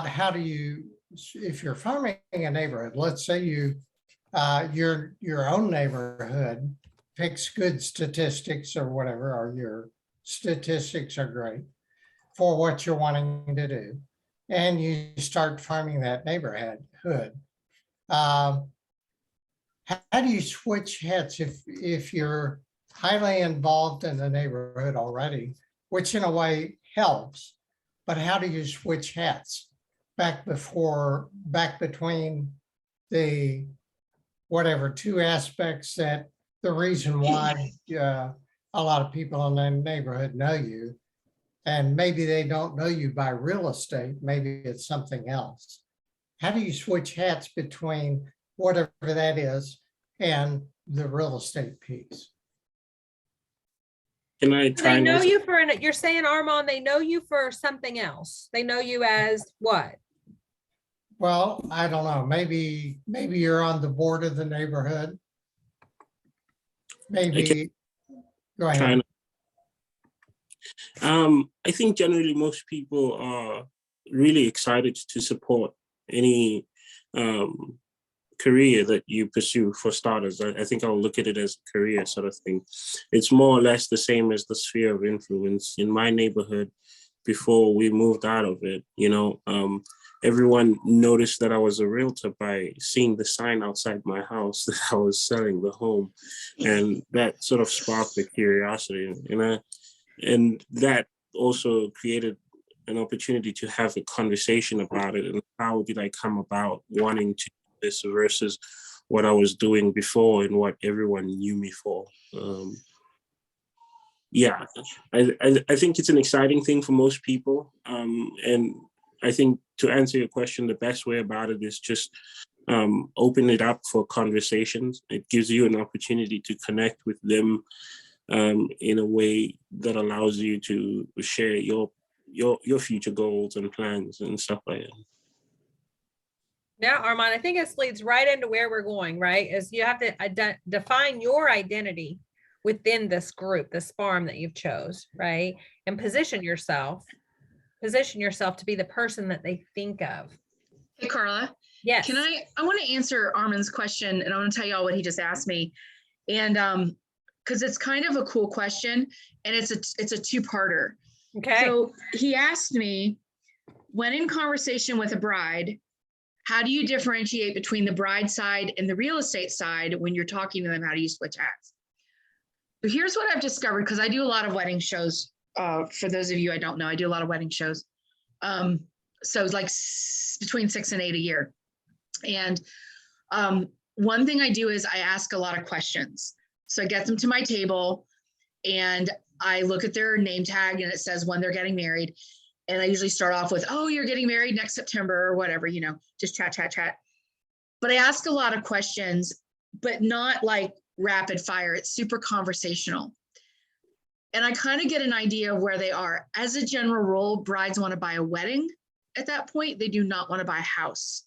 how do you, if you're farming a neighborhood, let's say your own neighborhood picks good statistics or whatever, or your statistics are great for what you're wanting to do, and you start farming that neighborhood. How do you switch hats if you're highly involved in the neighborhood already, which in a way helps, but how do you switch hats back between the whatever two aspects that the reason why a lot of people in the neighborhood know you, and maybe they don't know you by real estate, maybe it's something else. How do you switch hats between whatever that is and the real estate piece? Can I try? They know you for you're saying, Armand, they know you for something else. They know you as what? Well, I don't know. Maybe you're on the board of the neighborhood. Maybe. Go ahead. I think generally most people are really excited to support any career that you pursue, for starters. I think I'll look at it as a career sort of thing. It's more or less the same as the sphere of influence. In my neighborhood, before we moved out of it, everyone noticed that I was a realtor by seeing the sign outside my house that I was selling the home. And that sort of sparked the curiosity. And that also created an opportunity to have a conversation about it. And how did I come about wanting to do this versus what I was doing before and what everyone knew me for? I think it's an exciting thing for most people. And I think to answer your question, the best way about it is just open it up for conversations. It gives you an opportunity to connect with them in a way that allows you to share your your future goals and plans and stuff like that. Now, Armand, I think this leads right into where we're going, right? Is you have to define your identity within this group, this farm that you've chose, right? And position yourself to be the person that they think of. Hey, Carla. Yes. Can I want to answer Armin's question, and I want to tell y'all what he just asked me. And because it's kind of a cool question, and it's a two-parter. Okay. So he asked me, when in conversation with a bride, how do you differentiate between the bride side and the real estate side when you're talking to them? How do you switch hats? So here's what I've discovered, because I do a lot of wedding shows. For those of you I don't know, I do a lot of wedding shows. So it's like between 6 and 8 a year. And one thing I do is I ask a lot of questions. So I get them to my table and I look at their name tag and it says when they're getting married. And I usually start off with, oh, you're getting married next September or whatever, you know, just chat. But I ask a lot of questions, but not like rapid fire. It's super conversational. And I kind of get an idea of where they are. As a general rule, brides want to buy a wedding. At that point, they do not want to buy a house.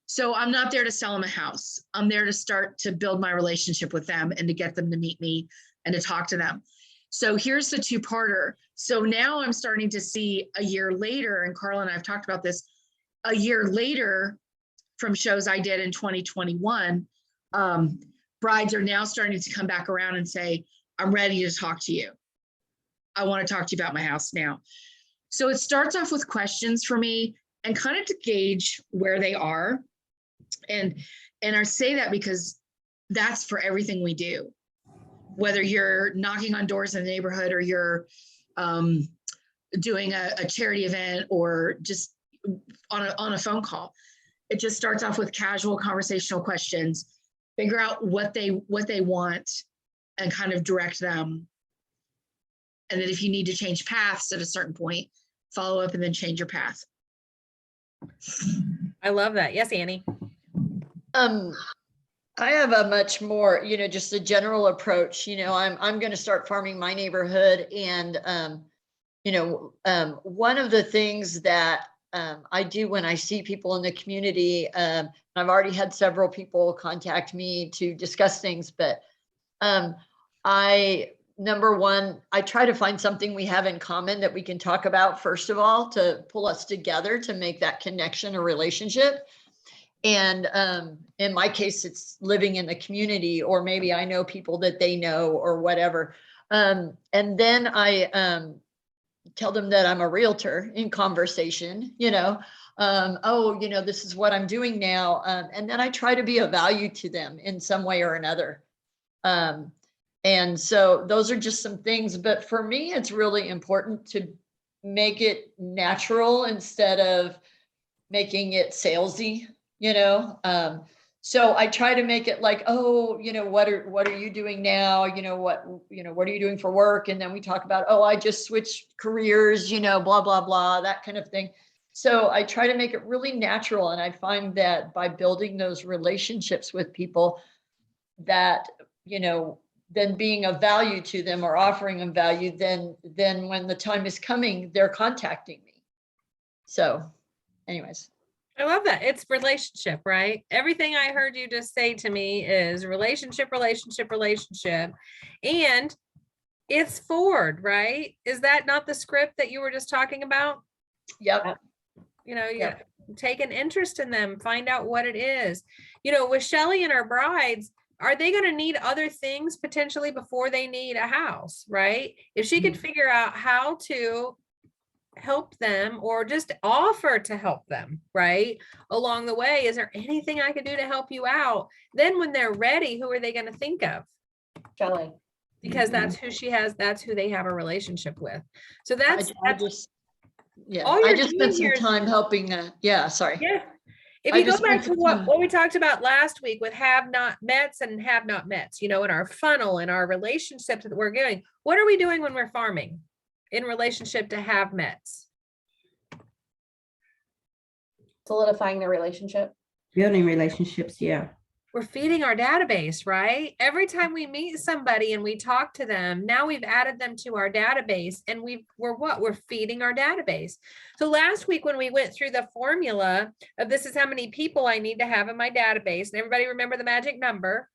So I'm not there to sell them a house. I'm there to start to build my relationship with them and to get them to meet me and to talk to them. So here's the two-parter. So now I'm starting to see a year later, and Carla and I have talked about this, a year later from shows I did in 2021, brides are now starting to come back around and say, I'm ready to talk to you. I want to talk to you about my house now. So it starts off with questions for me and kind of to gauge where they are. And I say that because that's for everything we do. Whether you're knocking on doors in the neighborhood or you're doing a charity event or just on a phone call, it just starts off with casual conversational questions, figure out what they want and kind of direct them. And then if you need to change paths at a certain point, follow up and then change your path. I love that. Yes, Annie. I have a much more, just a general approach. I'm going to start farming my neighborhood, and one of the things that I do when I see people in the community, and I've already had several people contact me to discuss things, but number one, I try to find something we have in common that we can talk about, first of all, to pull us together to make that connection or relationship. And in my case, it's living in the community, or maybe I know people that they know or whatever. And then I tell them that I'm a realtor in conversation, this is what I'm doing now. And then I try to be of value to them in some way or another. And so those are just some things, but for me, it's really important to make it natural instead of making it salesy, so I try to make it like, what are you doing now? What are you doing for work? And then we talk about, I just switched careers, blah, blah, blah, that kind of thing. So I try to make it really natural. And I find that by building those relationships with people that, then being of value to them or offering them value, then when the time is coming, they're contacting me. So anyways. I love that. It's relationship, right? Everything I heard you just say to me is relationship. And it's forward, right? Is that not the script that you were just talking about? Yep. You gotta take an interest in them, find out what it is. With Shelly and her brides, are they going to need other things potentially before they need a house, right? If she could figure out how to help them or just offer to help them, right, along the way, is there anything I could do to help you out? Then when they're ready, who are they going to think of? Shelly. Because that's who they have a relationship with. So I just spent some time helping. Sorry. Yeah. If you go back to what we talked about last week with have not mets and have not mets, in our funnel, in our relationships that we're doing, what are we doing when we're farming in relationship to have mets? Solidifying the relationship. Building relationships, yeah. we're feeding our database, right? Every time we meet somebody and we talk to them, now we've added them to our database, and we're feeding our database. So last week when we went through the formula of this is how many people I need to have in my database, and everybody remember the magic number?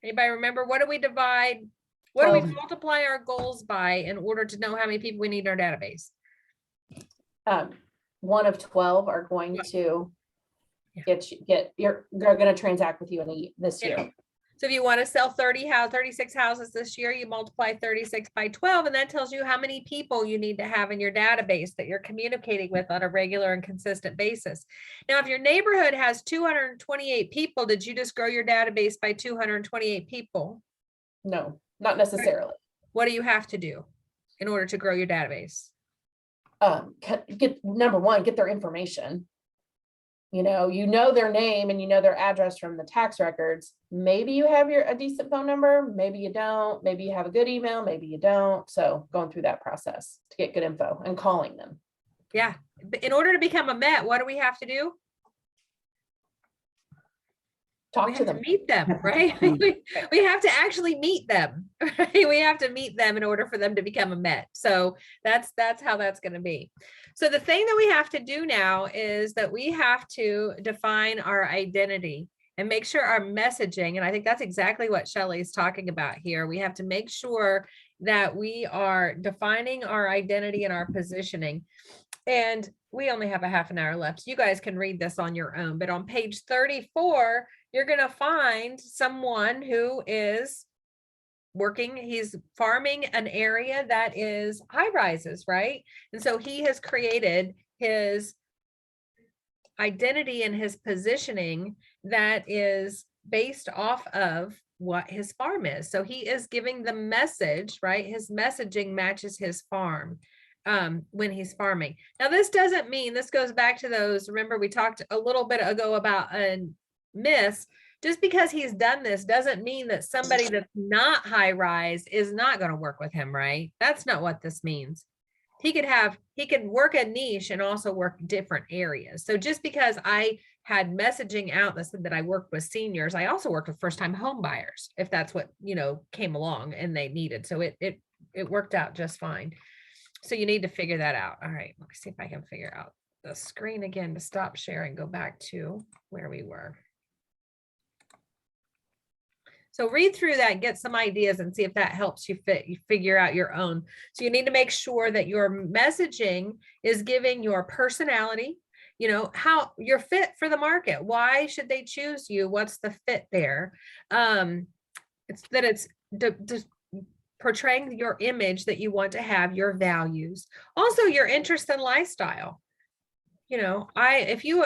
Anybody remember, what do we divide? What do we multiply our goals by in order to know how many people we need in our database? 1 of 12 are going to they're going to transact with you this year. So if you want to sell 36 houses this year, you multiply 36 by 12, and that tells you how many people you need to have in your database that you're communicating with on a regular and consistent basis. Now, if your neighborhood has 228 people, did you just grow your database by 228 people? No, not necessarily. What do you have to do in order to grow your database? Number one, get their information. You know their name and you know their address from the tax records. Maybe you have a decent phone number, maybe you don't, maybe you have a good email, maybe you don't. So going through that process to get good info and calling them. Yeah. In order to become a MET, what do we have to do? Talk to them. Meet them, right? We have to actually meet them, right? We have to meet them in order for them to become a MET. So that's how that's going to be. So the thing that we have to do now is that we have to define our identity and make sure our messaging, and I think that's exactly what Shelley is talking about here. We have to make sure that we are defining our identity and our positioning. And we only have a half an hour left. So you guys can read this on your own, but on page 34, you're going to find someone who is he's farming an area that is high rises, right? And so he has created his identity and his positioning that is based off of what his farm is. So he is giving the message, right? His messaging matches his farm when he's farming. Now, this doesn't mean, this goes back to those, remember we talked a little bit ago about a miss. Just because he's done this doesn't mean that somebody that's not high rise is not going to work with him, right? That's not what this means. He could work a niche and also work different areas. So just because I had messaging out that said that I worked with seniors, I also worked with first-time home buyers, if that's what, came along and they needed. So it worked out just fine. So you need to figure that out. All right, let me see if I can figure out the screen again to stop sharing, go back to where we were. So read through that, get some ideas and see if that helps you figure out your own. So you need to make sure that your messaging is giving your personality, how you're fit for the market. Why should they choose you? What's the fit there? It's portraying your image that you want to have, your values, also your interest and lifestyle. If you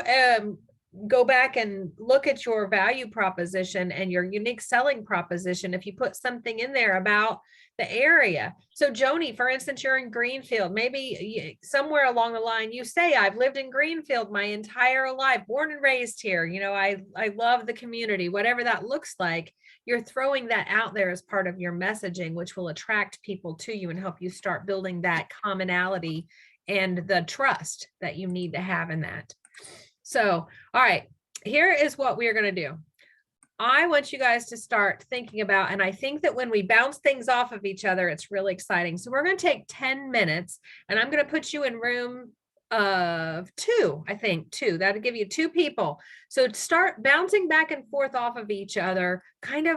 go back and look at your value proposition and your unique selling proposition, if you put something in there about the area. So Joni, for instance, you're in Greenfield, maybe somewhere along the line, you say, I've lived in Greenfield my entire life, born and raised here. I love the community, whatever that looks like. You're throwing that out there as part of your messaging, which will attract people to you and help you start building that commonality and the trust that you need to have in that. So, all right, here is what we're going to do. I want you guys to start thinking about, and I think that when we bounce things off of each other, it's really exciting. So we're going to take 10 minutes and I'm going to put you in room of 2, I think 2, that'll give you 2 people. So start bouncing back and forth off of each other,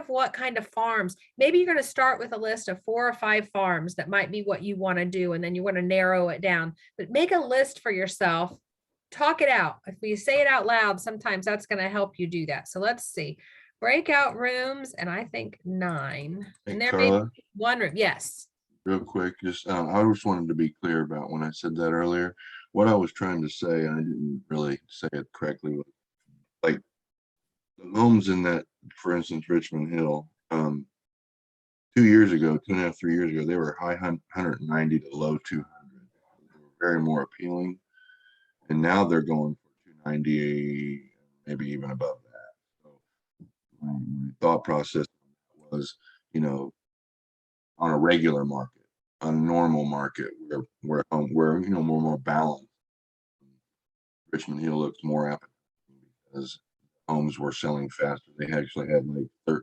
what kind of farms. Maybe you're going to start with a list of 4 or 5 farms that might be what you want to do. And then you want to narrow it down, but make a list for yourself. Talk it out. If you say it out loud, sometimes that's going to help you do that. So let's see. Breakout rooms, and I think 9. Hey, and there Carla, may be 1 room. Yes. real quick, I just wanted to be clear about when I said that earlier. What I was trying to say, and I didn't really say it correctly, was like the homes in that, for instance, Richmond Hill, 2 years ago, 2.5, 3 years ago, they were high 190 to low 200. They were very more appealing. And now they're going for 290, maybe even above that. So my thought process was, on a regular market, a normal market where we're more balanced. Richmond Hill looks more appetizing because homes were selling faster. They actually had like,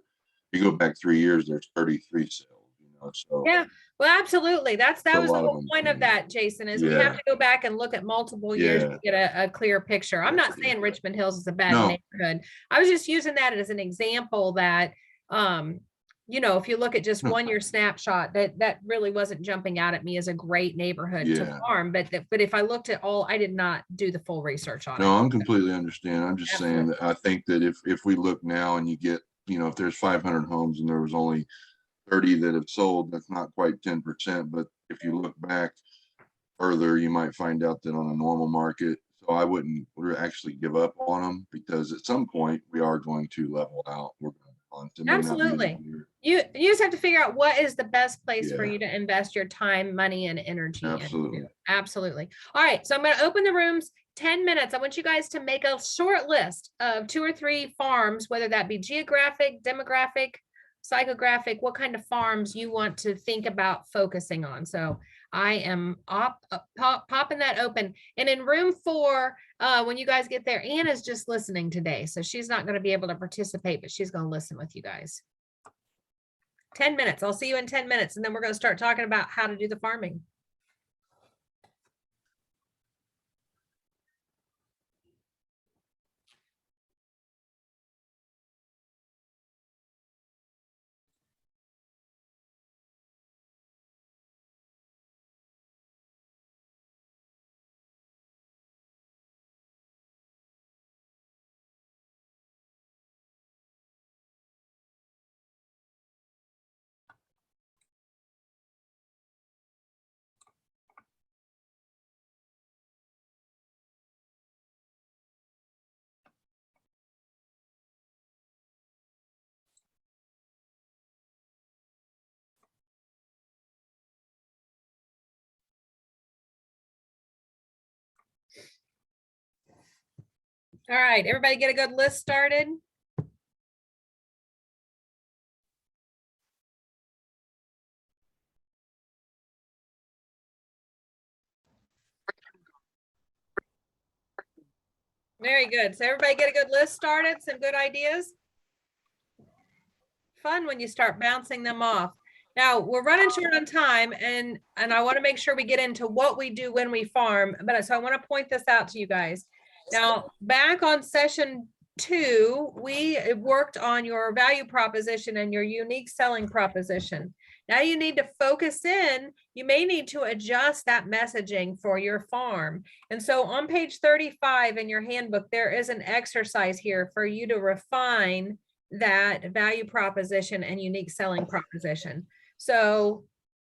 you go back 3 years, there's 33 sales, so. Yeah, well, absolutely. That So a was the lot of whole them point of can- that, Jason, is we have Yeah. to go back and look at multiple years Yeah. to get a clear picture. I'm not saying Richmond Hills is a bad No. neighborhood. I was just using that as an example that, if you look at just No. 1 year snapshot, that really wasn't jumping out at me as a great neighborhood to Yeah. farm. But if I looked at all, I did not do the full research on it. No, I'm completely understand. I'm just saying that I think that if we look now and you get, if there's 500 homes and there was only 30 that have sold, that's not quite 10%. But if you look back further, you might find out that on a normal market, so I wouldn't actually give up on them, because at some point we are going to level out. We're going to hunt. It may not be Absolutely. this year. You just have to figure out what is the best place for Yeah. you to invest your time, money, and energy Absolutely. into. Absolutely. All right. So I'm going to open the rooms 10 minutes. I want you guys to make a short list of 2 or 3 farms, whether that be geographic, demographic, psychographic, what kind of farms you want to think about focusing on. So I am popping that open. And in room 4, when you guys get there, Anna's just listening today. So she's not going to be able to participate, but she's going to listen with you guys. 10 minutes. I'll see you in 10 minutes. And then we're going to start talking about how to do the farming. All right, everybody get a good list started. Very good. So everybody get a good list started, some good ideas. Fun when you start bouncing them off. Now we're running short on time, and I want to make sure we get into what we do when we farm. But so I want to point this out to you guys. Now, back on session 2, we worked on your value proposition and your unique selling proposition. Now you need to focus in. You may need to adjust that messaging for your farm. And so on page 35 in your handbook, there is an exercise here for you to refine that value proposition and unique selling proposition. So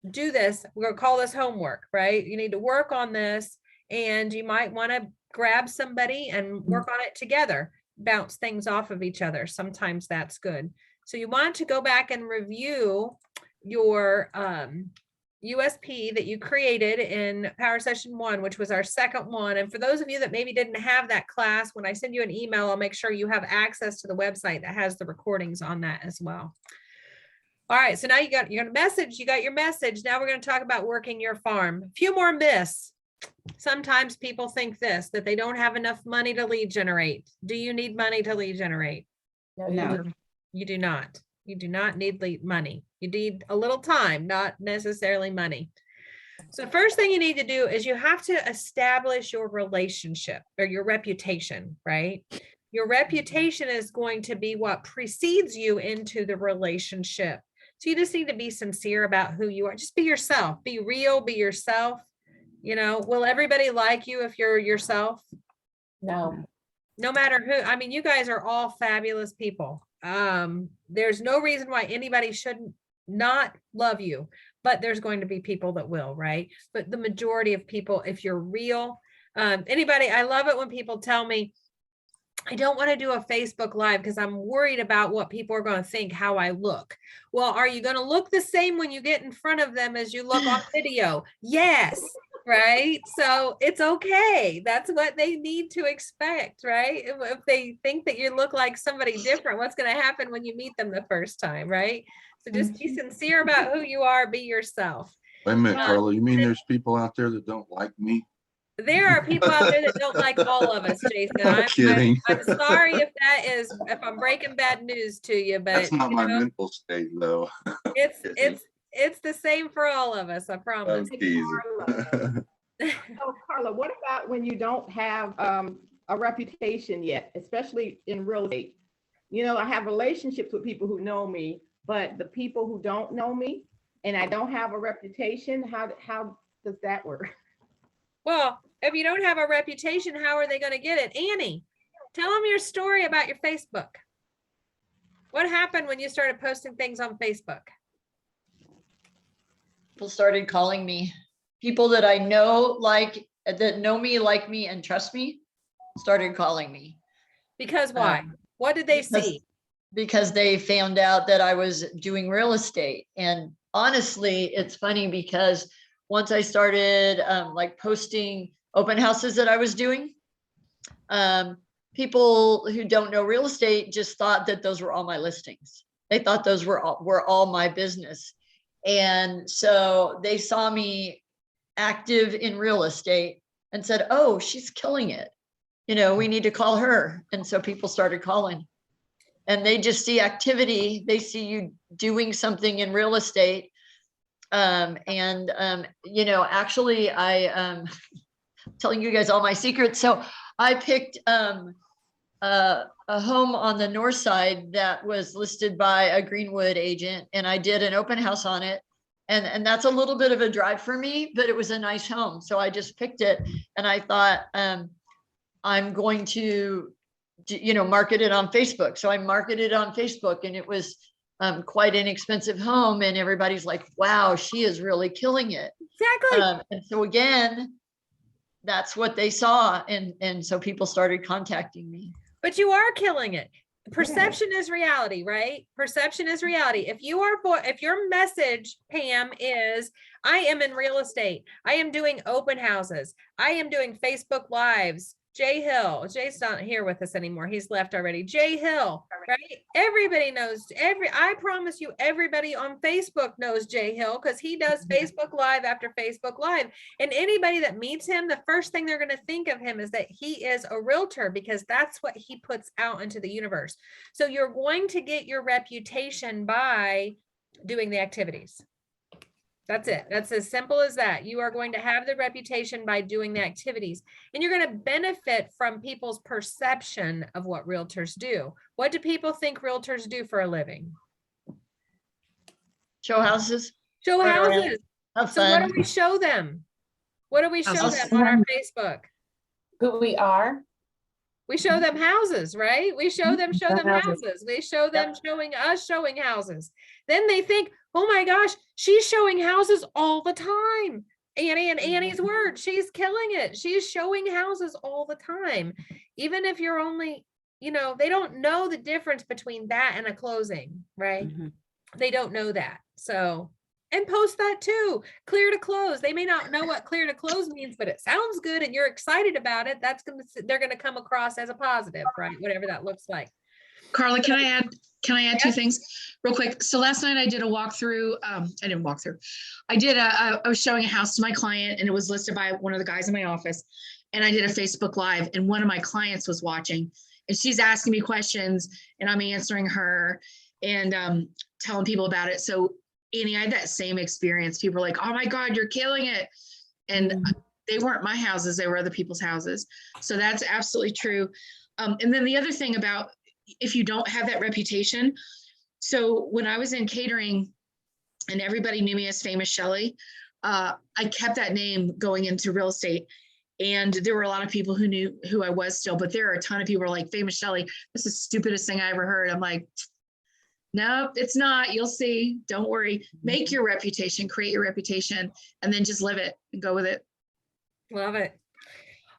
do this. We're going to call this homework, right? You need to work on this, and you might want to grab somebody and work on it together, bounce things off of each other. Sometimes that's good. So you want to go back and review your USP that you created in Power Session 1, which was our second one. And for those of you that maybe didn't have that class, when I send you an email, I'll make sure you have access to the website that has the recordings on that as well. All right, so now you got your message, you got your message. Now we're going to talk about working your farm. A few more myths. Sometimes people think that they don't have enough money to lead generate. Do you need money to lead generate? No. You do not. You do not need money. You need a little time, not necessarily money. So first thing you need to do is you have to establish your relationship or your reputation, right? Your reputation is going to be what precedes you into the relationship. So you just need to be sincere about who you are. Just be yourself, be real, be yourself. Will everybody like you if you're yourself? No. No matter who. I mean, you guys are all fabulous people. There's no reason why anybody shouldn't not love you, but there's going to be people that will, right? But the majority of people, if you're real, I love it when people tell me, I don't want to do a Facebook Live because I'm worried about what people are going to think how I look. Well, are you going to look the same when you get in front of them as you look on video? Yes. Right. So it's okay. That's what they need to expect, right? If they think that you look like somebody different, what's going to happen when you meet them the first time, right? So just be sincere about who you are, be yourself. Wait a minute, Carla, you mean there's people out there that don't like me? There are people out there that don't like all of us, Jason. I'm kidding. I'm sorry if I'm breaking bad news to you, but That's not you my know, mental state though. it's the same for all of us, I promise. I'm teasing. So Carla, what about when you don't have a reputation yet, especially in real estate? You know, I have relationships with people who know me, but the people who don't know me and I don't have a reputation, how does that work? Well, if you don't have a reputation, how are they going to get it? Annie, tell them your story about your Facebook. What happened when you started posting things on Facebook? People started calling me. People that I know, that know me, like me, and trust me, started calling me. Because why? What did they see? Because they found out that I was doing real estate. And honestly, it's funny because once I started like posting open houses that I was doing, people who don't know real estate just thought that those were all my listings. They thought those were all my business. And so they saw me active in real estate and said, oh, she's killing it. You know, we need to call her. And so people started calling. And they just see activity. They see you doing something in real estate. You know, actually, I telling you guys all my secrets. So I picked a home on the north side that was listed by a Greenwood agent, and I did an open house on it. And that's a little bit of a drive for me, but it was a nice home. So I just picked it, and I thought I'm going to, you know, market it on Facebook. So I marketed on Facebook, and it was quite an expensive home, and everybody's like, wow, she is really killing it. Exactly. And so again, that's what they saw. And so people started contacting me. But you are killing it. Perception is reality, right? Perception is reality. If your message, Pam, is I am in real estate, I am doing open houses, I am doing Facebook Lives, Jay Hill. Jay's not here with us anymore. He's left already. Jay Hill, right? Everybody knows, I promise you, everybody on Facebook knows Jay Hill because he does Facebook Live after Facebook Live. And anybody that meets him, the first thing they're going to think of him is that he is a realtor because that's what he puts out into the universe. So you're going to get your reputation by doing the activities. That's it. That's as simple as that. You are going to have the reputation by doing the activities, and you're going to benefit from people's perception of what realtors do. What do people think realtors do for a living? Show houses. Show houses. So what do we show them? What do we show them on our Facebook? Who we are. We show them houses, right? We show them houses. We show them showing houses. Then they think, oh my gosh, she's showing houses all the time. Annie and Annie's word, she's killing it. She's showing houses all the time. Even if you're only, you know, they don't know the difference between that and a closing, right? They don't know that. So, and post that too. Clear to close. They may not know what clear to close means, but it sounds good and you're excited about it. They're going to come across as a positive, right? Whatever that looks like. Carla, can I add two things real quick? So last night I did a walkthrough. I didn't walk through. I was showing a house to my client, and it was listed by one of the guys in my office. And I did a Facebook Live, and one of my clients was watching, and she's asking me questions, and I'm answering her and telling people about it. So Annie, I had that same experience. People were like, "Oh my God, you're killing it," and they weren't my houses; they were other people's houses. So that's absolutely true. And then the other thing about if you don't have that reputation. So when I was in catering and everybody knew me as Famous Shelley, I kept that name going into real estate. And there were a lot of people who knew who I was still, but there are a ton of people who are like, Famous Shelley, this is the stupidest thing I ever heard. I'm like, nope, it's not. You'll see. Don't worry. Make your reputation, create your reputation, and then just live it and go with it. Love it.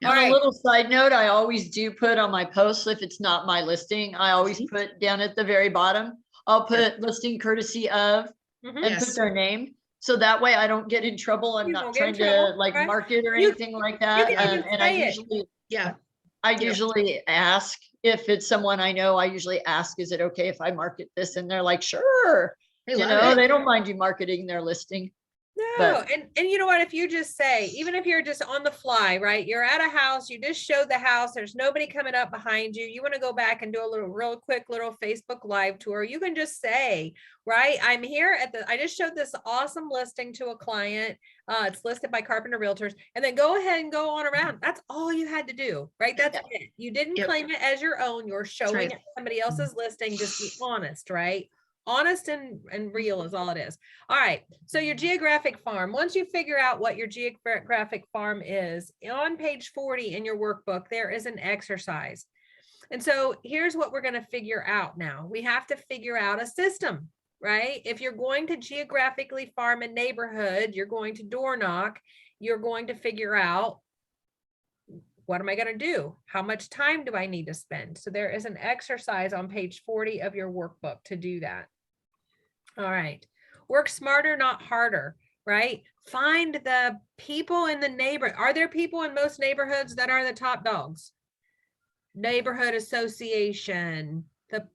On a little side note, I always do put on my posts, if it's not my listing, I always put down at the very bottom, I'll put listing courtesy of and put their name. So that way I don't get in trouble. I'm not trying to like market or anything like that. And I usually, I usually ask if it's someone I know, I usually ask, is it okay if I market this? And they're like, sure. You know, they don't mind you marketing their listing. No, and you know what, if you just say, even if you're just on the fly, right? You're at a house, you just showed the house, there's nobody coming up behind you. You want to go back and do a real quick little Facebook live tour. You can just say, right, I'm here I just showed this awesome listing to a client. It's listed by Carpenter Realtors, and then go ahead and go on around. That's all you had to do, right? That's it. You didn't claim it as your own. You're showing it somebody else's listing. Just be honest, right? Honest and real is all it is. All right. So your geographic farm, once you figure out what your geographic farm is, on page 40 in your workbook, there is an exercise. And so here's what we're going to figure out now. We have to figure out a system, right? If you're going to geographically farm a neighborhood, you're going to door knock, you're going to figure out, what am I going to do? How much time do I need to spend? So there is an exercise on page 40 of your workbook to do that. All right. Work smarter, not harder, right? Find the people in the neighborhood. Are there people in most neighborhoods that are the top dogs? Neighborhood association, the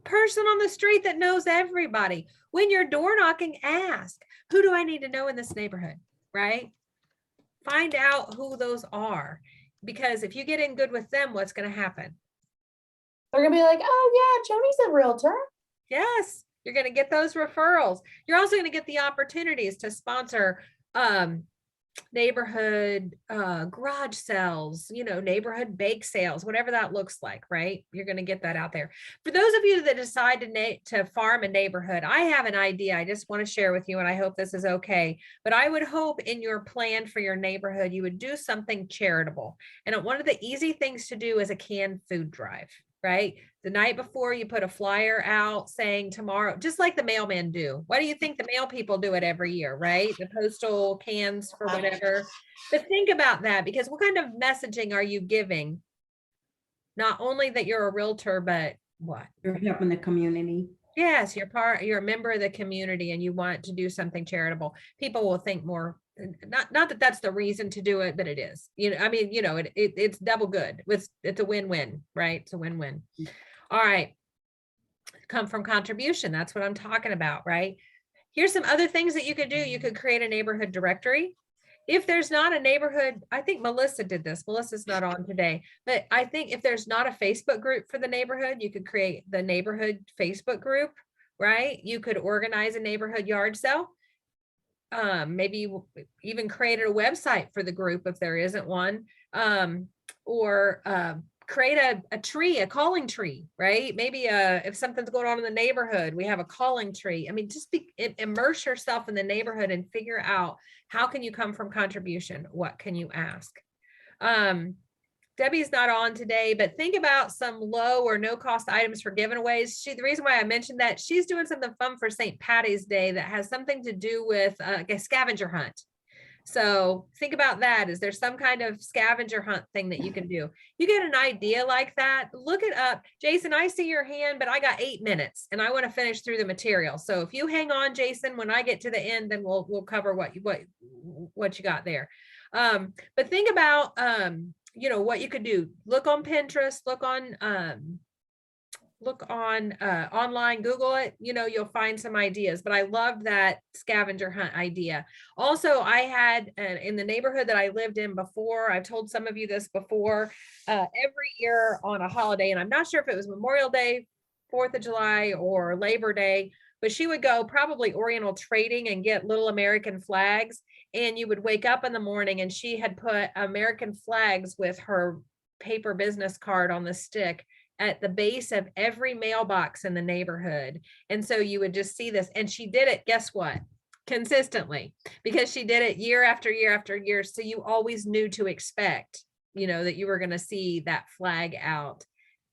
person on the street that knows everybody. When you're door knocking, ask, who do I need to know in this neighborhood, right? Find out who those are, because if you get in good with them, what's going to happen? They're going to be like, oh yeah, Joni's a realtor. Yes. You're going to get those referrals. You're also going to get the opportunities to sponsor neighborhood garage sales, neighborhood bake sales, whatever that looks like, right? You're going to get that out there. For those of you that decide to farm a neighborhood, I have an idea I just want to share with you, and I hope this is okay. But I would hope in your plan for your neighborhood, you would do something charitable. And one of the easy things to do is a canned food drive, right? The night before, you put a flyer out saying tomorrow, just like the mailmen do. Why do you think the mail people do it every year, right? The postal cans for whatever. But think about that, because what kind of messaging are you giving? Not only that you're a realtor, but what? You're helping the community. Yes, you're a member of the community and you want to do something charitable. People will think more, not that that's the reason to do it, but it is. It's double good. It's a win-win, right? It's a win-win. All right. Come from contribution. That's what I'm talking about, right? Here's some other things that you could do. You could create a neighborhood directory. If there's not a neighborhood, I think Melissa did this. Melissa's not on today, but I think if there's not a Facebook group for the neighborhood, you could create the neighborhood Facebook group, right? You could organize a neighborhood yard sale. Maybe even create a website for the group if there isn't one, or create a tree, a calling tree, right? Maybe if something's going on in the neighborhood, we have a calling tree. I mean, just immerse yourself in the neighborhood and figure out, how can you come from contribution? What can you ask? Debbie's not on today, but think about some low or no cost items for giveaways. The reason why I mentioned that, she's doing something fun for St. Patty's Day that has something to do with a scavenger hunt. So think about that. Is there some kind of scavenger hunt thing that you can do? You get an idea like that, look it up. Jason, I see your hand, but I got 8 minutes and I want to finish through the material. So if you hang on, Jason, when I get to the end, then we'll cover what you got there. But think about, what you could do. Look on Pinterest, look on online, Google it, you'll find some ideas. But I love that scavenger hunt idea. Also, I had in the neighborhood that I lived in before, I've told some of you this before, every year on a holiday, and I'm not sure if it was Memorial Day, 4th of July, or Labor Day, but she would go probably Oriental Trading and get little American flags. And you would wake up in the morning and she had put American flags with her paper business card on the stick at the base of every mailbox in the neighborhood. And so you would just see this, and she did it, guess what? Consistently, because she did it year after year after year. So you always knew to expect, that you were going to see that flag out.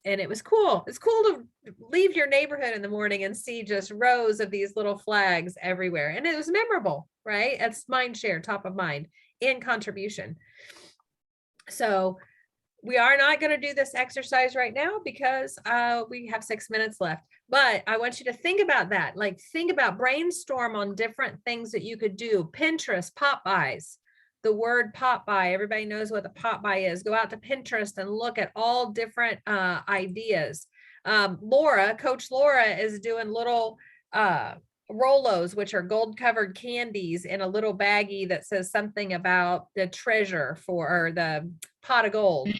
And it was cool. It's cool to leave your neighborhood in the morning and see just rows of these little flags everywhere. And it was memorable, right? That's mind share, top of mind, and contribution. So we are not going to do this exercise right now because we have 6 minutes left, but I want you to think about that. Like, think about, brainstorm on different things that you could do. Pinterest, pop buys, the word pop buy. Everybody knows what the pop buy is. Go out to Pinterest and look at all different ideas. Coach Laura is doing little Rolos, which are gold covered candies in a little baggie that says something about the treasure for, or the pot of gold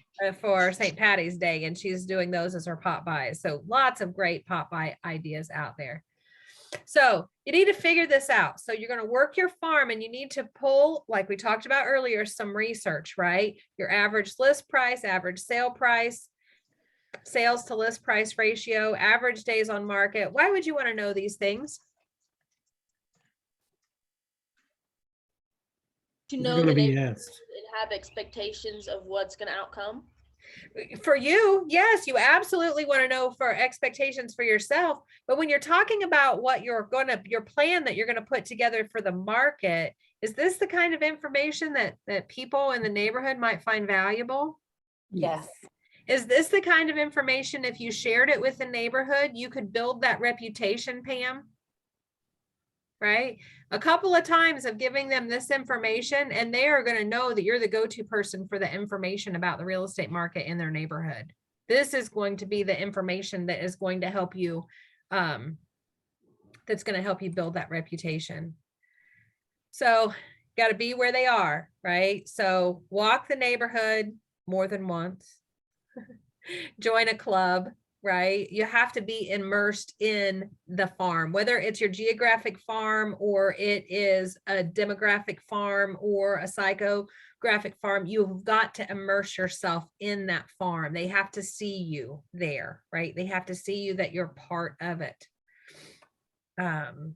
for St. Patty's Day. And she's doing those as her pop buys. So lots of great pop buy ideas out there. So you need to figure this out. So you're going to work your farm and you need to pull, like we talked about earlier, some research, right? Your average list price, average sale price, sales to list price ratio, average days on market. Why would you want to know these things? To You're know gonna the be neighborhood asked. and have expectations of what's going to outcome. For you, yes, you absolutely want to know for expectations for yourself. But when you're talking about what your plan that you're going to put together for the market, is this the kind of information that people in the neighborhood might find valuable? Yes. Is this the kind of information, if you shared it with the neighborhood, you could build that reputation, Pam? Right? A couple of times of giving them this information, and they are going to know that you're the go-to person for the information about the real estate market in their neighborhood. This is going to be the information that is going to help you, that's going to help you build that reputation. So got to be where they are, right? So walk the neighborhood more than once. Join a club, right? You have to be immersed in the farm, whether it's your geographic farm or it is a demographic farm or a psychographic farm. You've got to immerse yourself in that farm. They have to see you there, right? They have to see you that you're part of it. And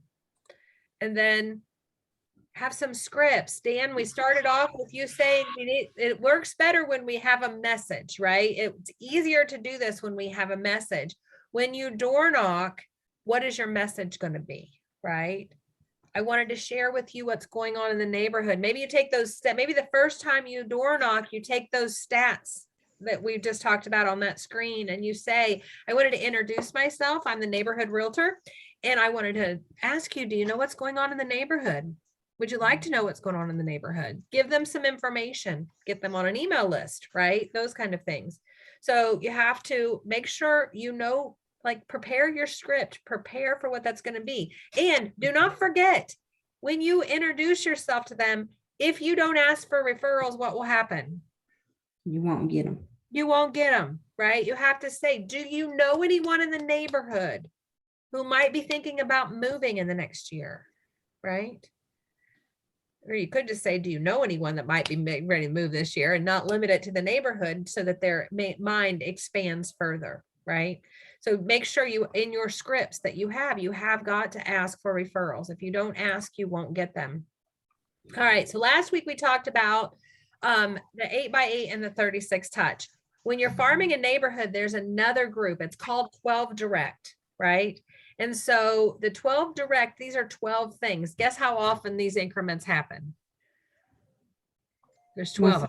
then have some scripts. Dan, we started off with you saying it works better when we have a message, right? It's easier to do this when we have a message. When you door knock, what is your message going to be, right? I wanted to share with you what's going on in the neighborhood. Maybe you take those, maybe the first time you door knock, you take those stats that we just talked about on that screen and you say, I wanted to introduce myself. I'm the neighborhood realtor. And I wanted to ask you, do you know what's going on in the neighborhood? Would you like to know what's going on in the neighborhood? Give them some information, get them on an email list, right? Those kind of things. So you have to make sure you know, like prepare your script, prepare for what that's going to be. And do not forget, when you introduce yourself to them, if you don't ask for referrals, what will happen? You won't get them. You won't get them, right? You have to say, do you know anyone in the neighborhood who might be thinking about moving in the next year, right? Or you could just say, do you know anyone that might be ready to move this year, and not limit it to the neighborhood so that their mind expands further, right? So make sure you, in your scripts that you have got to ask for referrals. If you don't ask, you won't get them. All right, so last week we talked about the 8x8 and the 36 touch. When you're farming a neighborhood, there's another group. It's called 12 direct, right? And so the 12 direct, these are 12 things. Guess how often these increments happen? There's 12.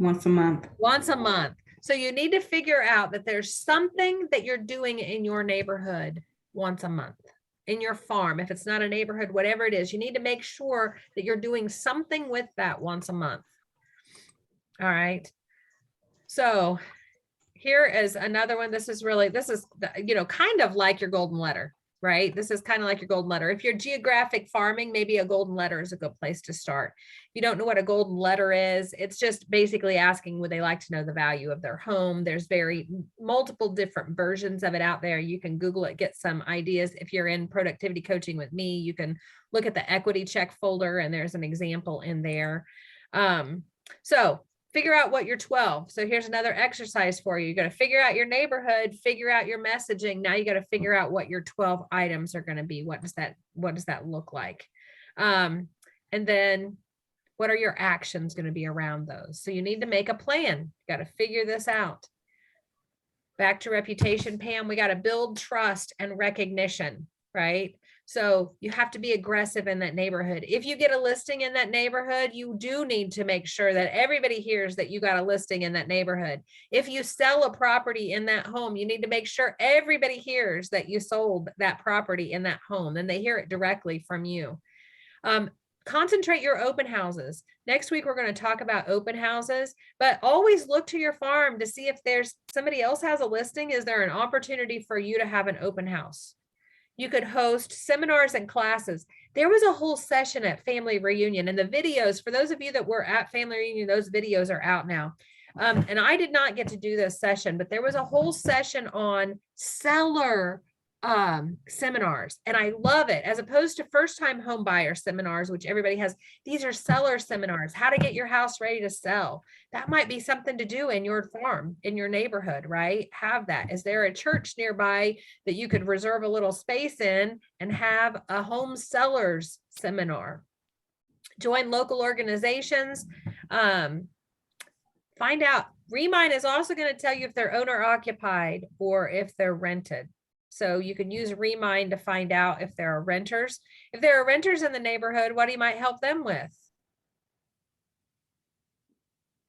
Once a month. Once a month. So you need to figure out that there's something that you're doing in your neighborhood once a month, in your farm. If it's not a neighborhood, whatever it is, you need to make sure that you're doing something with that once a month. All right. So here is another one. This is, you know, kind of like your golden letter, right? This is kind of like your golden letter. If you're geographic farming, maybe a golden letter is a good place to start. If you don't know what a golden letter is, it's just basically asking, would they like to know the value of their home? There's multiple different versions of it out there. You can Google it, get some ideas. If you're in productivity coaching with me, you can look at the equity check folder and there's an example in there. So figure out what your 12. So here's another exercise for you. You got to figure out your neighborhood, figure out your messaging. Now you got to figure out what your 12 items are going to be. What does that look like? And then what are your actions going to be around those? So you need to make a plan. You got to figure this out. Back to reputation, Pam, we got to build trust and recognition, right? So you have to be aggressive in that neighborhood. If you get a listing in that neighborhood, you do need to make sure that everybody hears that you got a listing in that neighborhood. If you sell a property in that home, you need to make sure everybody hears that you sold that property in that home and they hear it directly from you. Concentrate your open houses. Next week, we're going to talk about open houses, but always look to your farm to see if there's somebody else has a listing. Is there an opportunity for you to have an open house? You could host seminars and classes. There was a whole session at Family Reunion, and the videos, for those of you that were at Family Reunion, those videos are out now. And I did not get to do this session, but there was a whole session on seller seminars, and I love it, as opposed to first-time home buyer seminars, which everybody has. These are seller seminars, how to get your house ready to sell. That might be something to do in your farm, in your neighborhood, right? Have that. Is there a church nearby that you could reserve a little space in and have a home sellers seminar? Join local organizations. Find out. Remind is also going to tell you if they're owner occupied or if they're rented. So you can use Remind to find out if there are renters. If there are renters in the neighborhood, what you might help them with?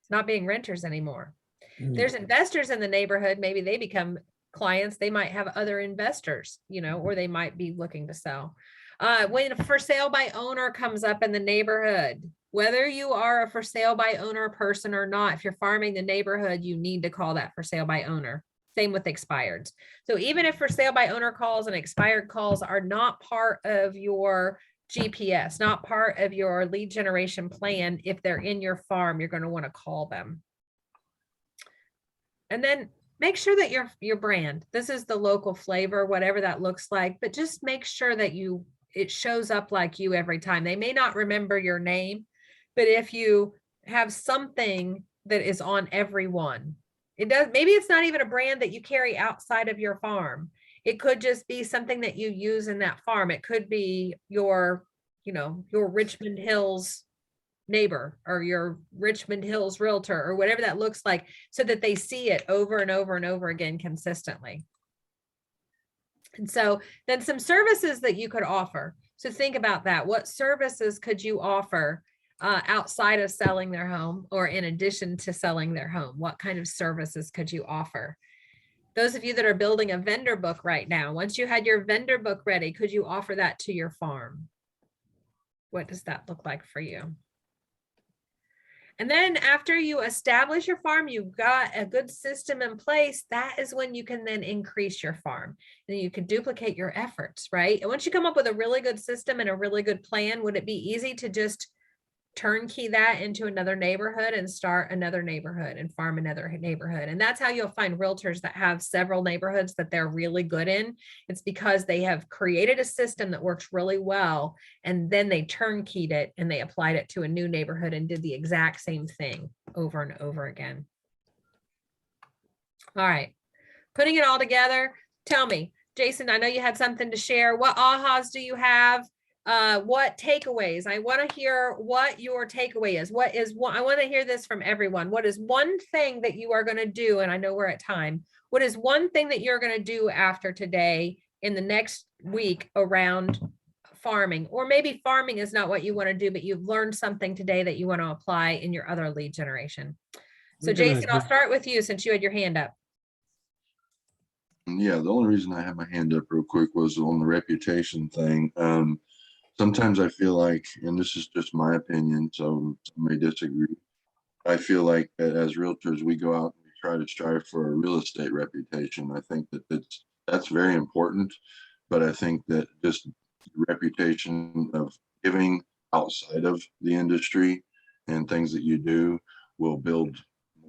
It's not being renters anymore. If there's investors in the neighborhood, maybe they become clients. They might have other investors, you know, or they might be looking to sell. When a for sale by owner comes up in the neighborhood, whether you are a for sale by owner person or not, if you're farming the neighborhood, you need to call that for sale by owner. Same with expireds. So even if for sale by owner calls and expired calls are not part of your GPS, not part of your lead generation plan, if they're in your farm, you're going to want to call them. And then make sure that your brand, this is the local flavor, whatever that looks like, but just make sure that it shows up like you every time. They may not remember your name, but if you have something that is on everyone, it does, maybe it's not even a brand that you carry outside of your farm. It could just be something that you use in that farm. It could be your, you know, your Richmond Hills neighbor or your Richmond Hills realtor or whatever that looks like, so that they see it over and over and over again consistently. And so then some services that you could offer. So think about that. What services could you offer outside of selling their home, or in addition to selling their home? What kind of services could you offer? Those of you that are building a vendor book right now, once you had your vendor book ready, could you offer that to your farm? What does that look like for you? And then after you establish your farm, you've got a good system in place. That is when you can then increase your farm, and you can duplicate your efforts, right? And once you come up with a really good system and a really good plan, would it be easy to just turnkey that into another neighborhood and start another neighborhood and farm another neighborhood? And that's how you'll find realtors that have several neighborhoods that they're really good in. It's because they have created a system that works really well, and then they turnkeyed it and they applied it to a new neighborhood and did the exact same thing over and over again. All right, putting it all together, tell me, Jason, I know you had something to share. What ahas do you have? What takeaways? I want to hear what your takeaway is. What is one? I want to hear this from everyone. What is one thing that you are going to do? And I know we're at time. What is one thing that you're going to do after today in the next week around farming? Or maybe farming is not what you want to do, but you've learned something today that you want to apply in your other lead generation. So Jason, I'll start with you since you had your hand up. Yeah, the only reason I had my hand up real quick was on the reputation thing. Sometimes I feel like, and this is just my opinion, so I may disagree. I feel like as realtors, we go out and we try to strive for a real estate reputation. I think that that's very important, but I think that just the reputation of giving outside of the industry and things that you do will build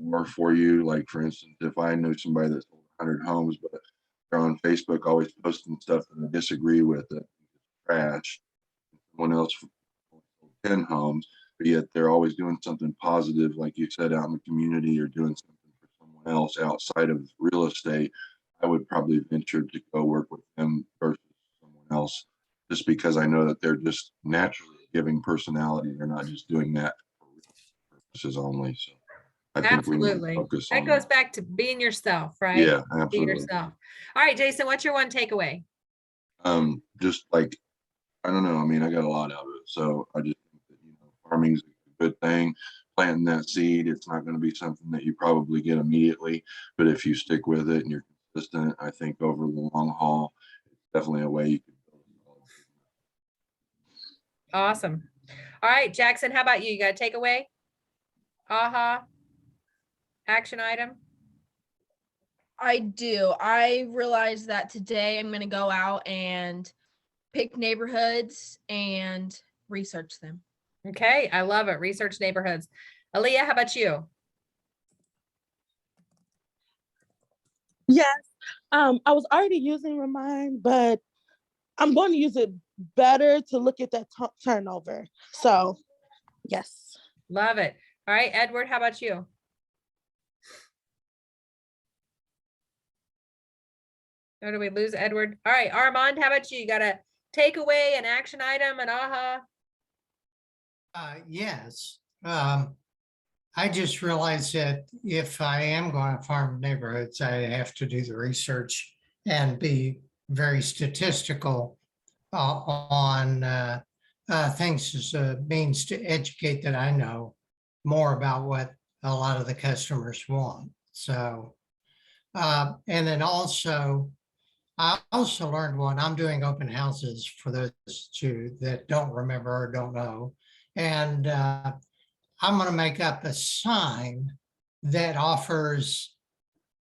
more for you. Like, for instance, if I know somebody that's sold 100 homes, but they're on Facebook always posting stuff that I disagree with, that trash. Someone else 10 homes, but yet they're always doing something positive, like you said, out in the community, or doing something for someone else outside of real estate. I would probably venture to go work with them versus someone else, just because I know that they're just naturally giving personality. They're not just doing that for purposes only. So I think we need to focus on that. Goes back to being yourself, right? Yeah, absolutely. Be yourself. All right, Jason, what's your one takeaway? Just like, I don't know. I mean, I got a lot out of it. So I just think that, farming's a good thing. Planting that seed, it's not going to be something that you probably get immediately, but if you stick with it and you're consistent, I think over the long haul, it's definitely a way you can build a business. Awesome. All right, Jackson, how about you? You got a takeaway? Aha. Action item? I do. I realized that today I'm going to go out and pick neighborhoods and research them. Okay, I love it. Research neighborhoods. Aaliyah, how about you? Yes, I was already using Remind, but I'm going to use it better to look at that turnover. So, yes. Love it. All right, Edward, how about you? Or do we lose Edward? All right, Armand, how about you? You got a takeaway, an action item, an aha? Yes. I just realized that if I am going to farm neighborhoods, I have to do the research and be very statistical on things as a means to educate that I know more about what a lot of the customers want. So, and then also, I also learned when I'm doing open houses for those two that don't remember or don't know. And I'm going to make up a sign that offers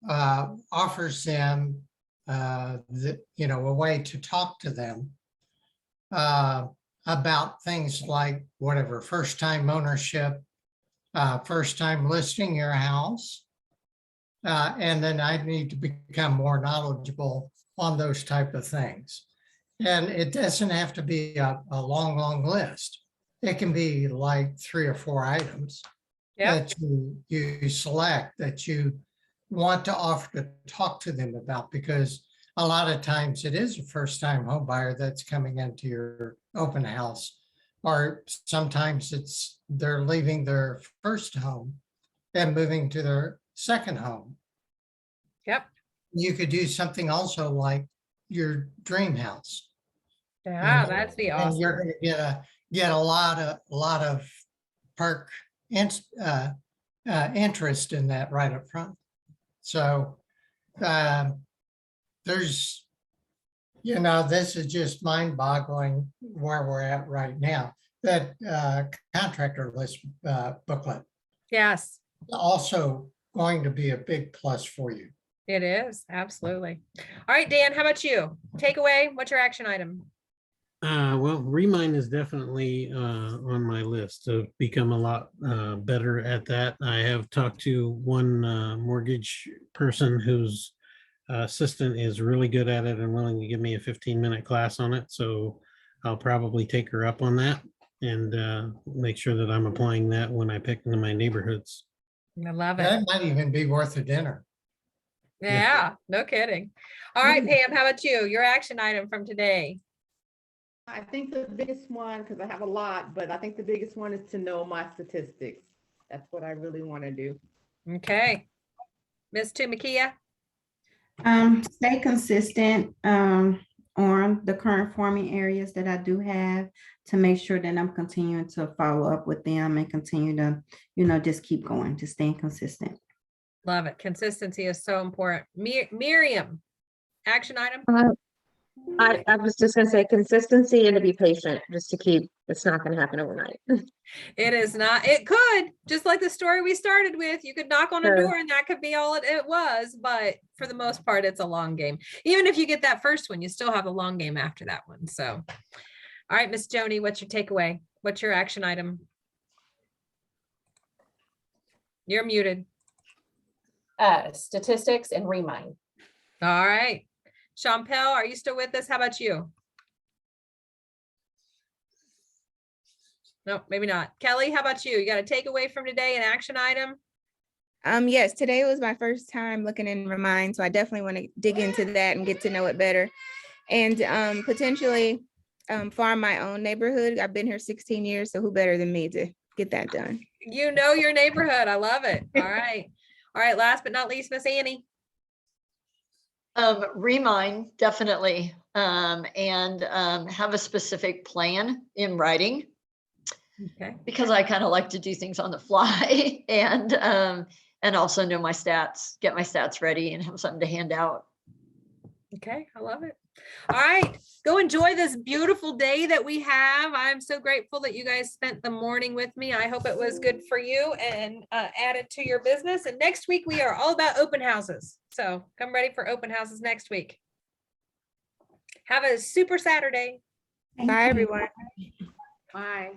them a way to talk to them about things like whatever, first time ownership, first time listing your house. And then I need to become more knowledgeable on those type of things. And it doesn't have to be a long list. It can be like 3 or 4 items that you select that you want to offer to talk to them about, because a lot of times it is a first-time home buyer that's coming into your open house, or sometimes they're leaving their first home and moving to their second home. Yep. You could do something also like your dream house. Yeah, that's the awesome. And you're going to get a lot of perk interest in that right up front. So there's, this is just mind-boggling where we're at right now. That contractor list booklet. Yes. Also going to be a big plus for you. It is, absolutely. All right, Dan, how about you? Takeaway, what's your action item? Well, Remind is definitely on my list to become a lot better at that. I have talked to one mortgage person whose assistant is really good at it and willing to give me a 15-minute class on it. So I'll probably take her up on that and make sure that I'm applying that when I pick into my neighborhoods. I love it. That might even be worth a dinner. Yeah, no kidding. All right, Pam, how about you? Your action item from today? I think the biggest one, because I have a lot, but I think the biggest one is to know my statistics. That's what I really want to do. Okay. Ms. Tumakia? Stay consistent on the current farming areas that I do have, to make sure that I'm continuing to follow up with them and continue to, just keep going, to stay consistent. Love it. Consistency is so important. Miriam, action item? I was just going to say consistency and to be patient, just to keep, it's not going to happen overnight. It is not. It could, just like the story we started with. You could knock on a door and that could be all it was. But for the most part, it's a long game. Even if you get that first one, you still have a long game after that one. So, all right, Miss Joni, what's your takeaway? What's your action item? You're muted. Statistics and Remind. All right. Champel, are you still with us? How about you? No, maybe not. Kelly, how about you? You got a takeaway from today, an action item? Yes, today was my first time looking in Remind, so I definitely want to dig into that and get to know it better, and potentially farm my own neighborhood. I've been here 16 years, so who better than me to get that done? You know your neighborhood. I love it. All right. All right. Last but not least, Miss Annie. Remind, definitely, and have a specific plan in writing. Okay. Because I kind of like to do things on the fly and also know my stats, get my stats ready and have something to hand out. Okay, I love it. All right, go enjoy this beautiful day that we have. I'm so grateful that you guys spent the morning with me. I hope it was good for you and added to your business. And next week we are all about open houses. So come ready for open houses next week. Have a super Saturday. Bye, everyone. Bye.